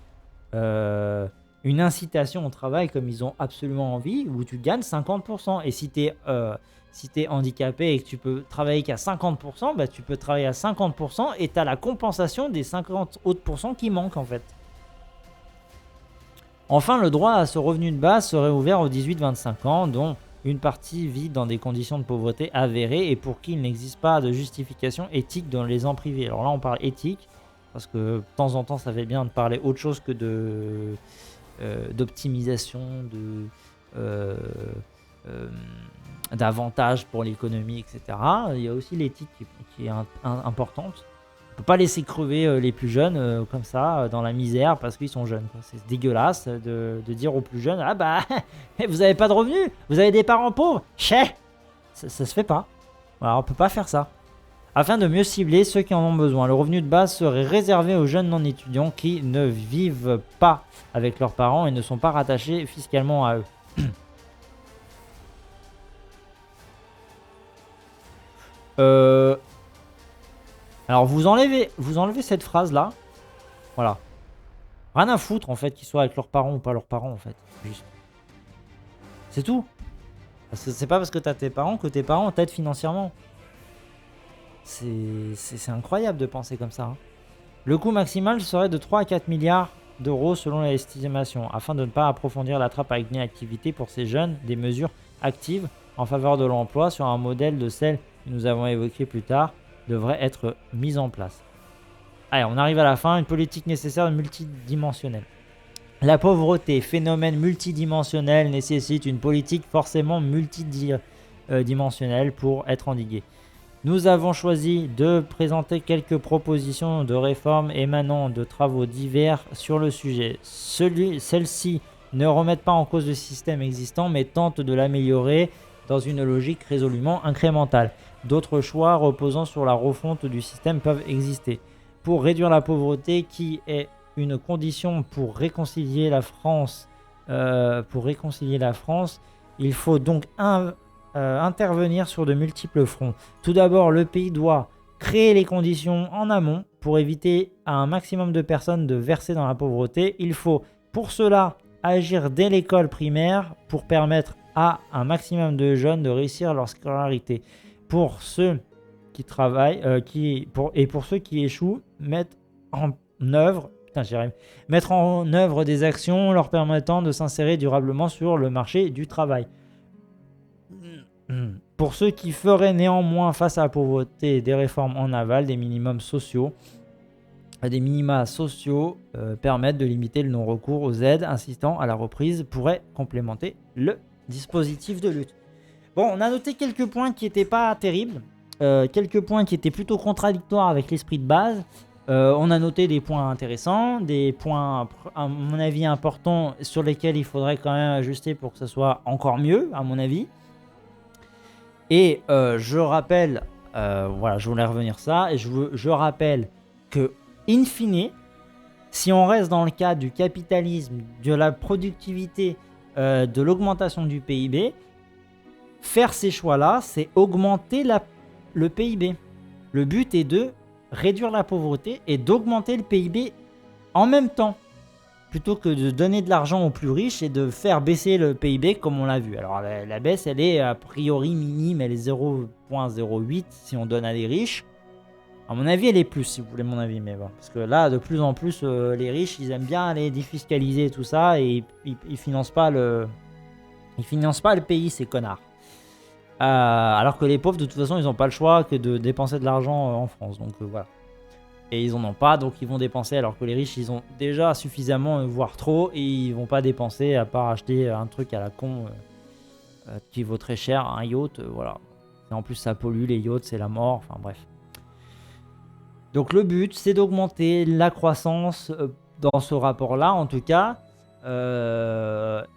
S1: une incitation au travail comme ils ont absolument envie, où tu gagnes 50%. Et si tu es handicapé et que tu peux travailler qu'à 50%, bah, tu peux travailler à 50% et tu as la compensation des 50 autres pourcents qui manquent en fait. Enfin, le droit à ce revenu de base serait ouvert aux 18-25 ans, dont une partie vit dans des conditions de pauvreté avérées et pour qui il n'existe pas de justification éthique dans les ans privés. Alors là, on parle éthique, parce que de temps en temps, ça fait bien de parler autre chose que d'optimisation, d'avantages pour l'économie, etc. Il y a aussi l'éthique qui est importante. On peut pas laisser crever les plus jeunes comme ça dans la misère parce qu'ils sont jeunes. C'est dégueulasse de dire aux plus jeunes, ah bah vous avez pas de revenus, vous avez des parents pauvres, ça se fait pas. Voilà, on peut pas faire ça. Afin de mieux cibler ceux qui en ont besoin, le revenu de base serait réservé aux jeunes non étudiants qui ne vivent pas avec leurs parents et ne sont pas rattachés fiscalement à eux. Alors vous enlevez cette phrase là, voilà. Rien à foutre en fait qu'ils soient avec leurs parents ou pas leurs parents en fait. Juste. C'est tout. Parce que c'est pas parce que t'as tes parents que tes parents t'aident financièrement. C'est incroyable de penser comme ça. Hein. Le coût maximal serait de 3 à 4 milliards d'euros selon l'estimation. Afin de ne pas approfondir la trappe avec l'inactivité pour ces jeunes, des mesures actives en faveur de l'emploi sur un modèle de celle que nous avons évoquée plus tard devrait être mise en place. Allez, on arrive à la fin. Une politique nécessaire multidimensionnelle. La pauvreté, phénomène multidimensionnel, nécessite une politique forcément multidimensionnelle pour être endiguée. Nous avons choisi de présenter quelques propositions de réforme émanant de travaux divers sur le sujet. Celles-ci ne remettent pas en cause le système existant, mais tentent de l'améliorer dans une logique résolument incrémentale. D'autres choix reposant sur la refonte du système peuvent exister. pour réduire la pauvreté, qui est une condition pour réconcilier la France. Il faut donc intervenir sur de multiples fronts. Tout d'abord, le pays doit créer les conditions en amont pour éviter à un maximum de personnes de verser dans la pauvreté. Il faut pour cela agir dès l'école primaire pour permettre à un maximum de jeunes de réussir leur scolarité. Pour ceux qui travaillent, pour ceux qui échouent, mettre en œuvre des actions leur permettant de s'insérer durablement sur le marché du travail. Pour ceux qui feraient néanmoins face à la pauvreté des réformes en aval, des minima sociaux permettent de limiter le non-recours aux aides incitant à la reprise pourraient complémenter le dispositif de lutte. Bon, on a noté quelques points qui n'étaient pas terribles, quelques points qui étaient plutôt contradictoires avec l'esprit de base. On a noté des points intéressants, des points à mon avis importants sur lesquels il faudrait quand même ajuster pour que ça soit encore mieux à mon avis. Et je rappelle, je voulais revenir ça, et je rappelle que, in fine, si on reste dans le cadre du capitalisme, de la productivité, de l'augmentation du PIB, faire ces choix-là, c'est augmenter le PIB. Le but est de réduire la pauvreté et d'augmenter le PIB en même temps, plutôt que de donner de l'argent aux plus riches et de faire baisser le PIB comme on l'a vu. Alors la baisse, elle est a priori minime, elle est 0,08 si on donne à des riches. À mon avis, elle est plus, si vous voulez mon avis, mais bon. Parce que là, de plus en plus, les riches, ils aiment bien aller défiscaliser et tout ça, et ils financent pas le pays, ces connards. Alors que les pauvres, de toute façon, ils n'ont pas le choix que de dépenser de l'argent en France. Donc voilà. Et ils en ont pas, donc ils vont dépenser, alors que les riches, ils ont déjà suffisamment, voire trop, et ils vont pas dépenser à part acheter un truc à la con qui vaut très cher, un yacht, voilà. Et en plus, ça pollue, les yachts, c'est la mort, enfin bref. Donc le but, c'est d'augmenter la croissance dans ce rapport-là, en tout cas,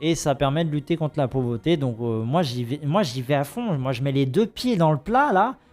S1: et ça permet de lutter contre la pauvreté. Donc moi, j'y vais à fond. Moi, je mets les deux pieds dans le plat, là.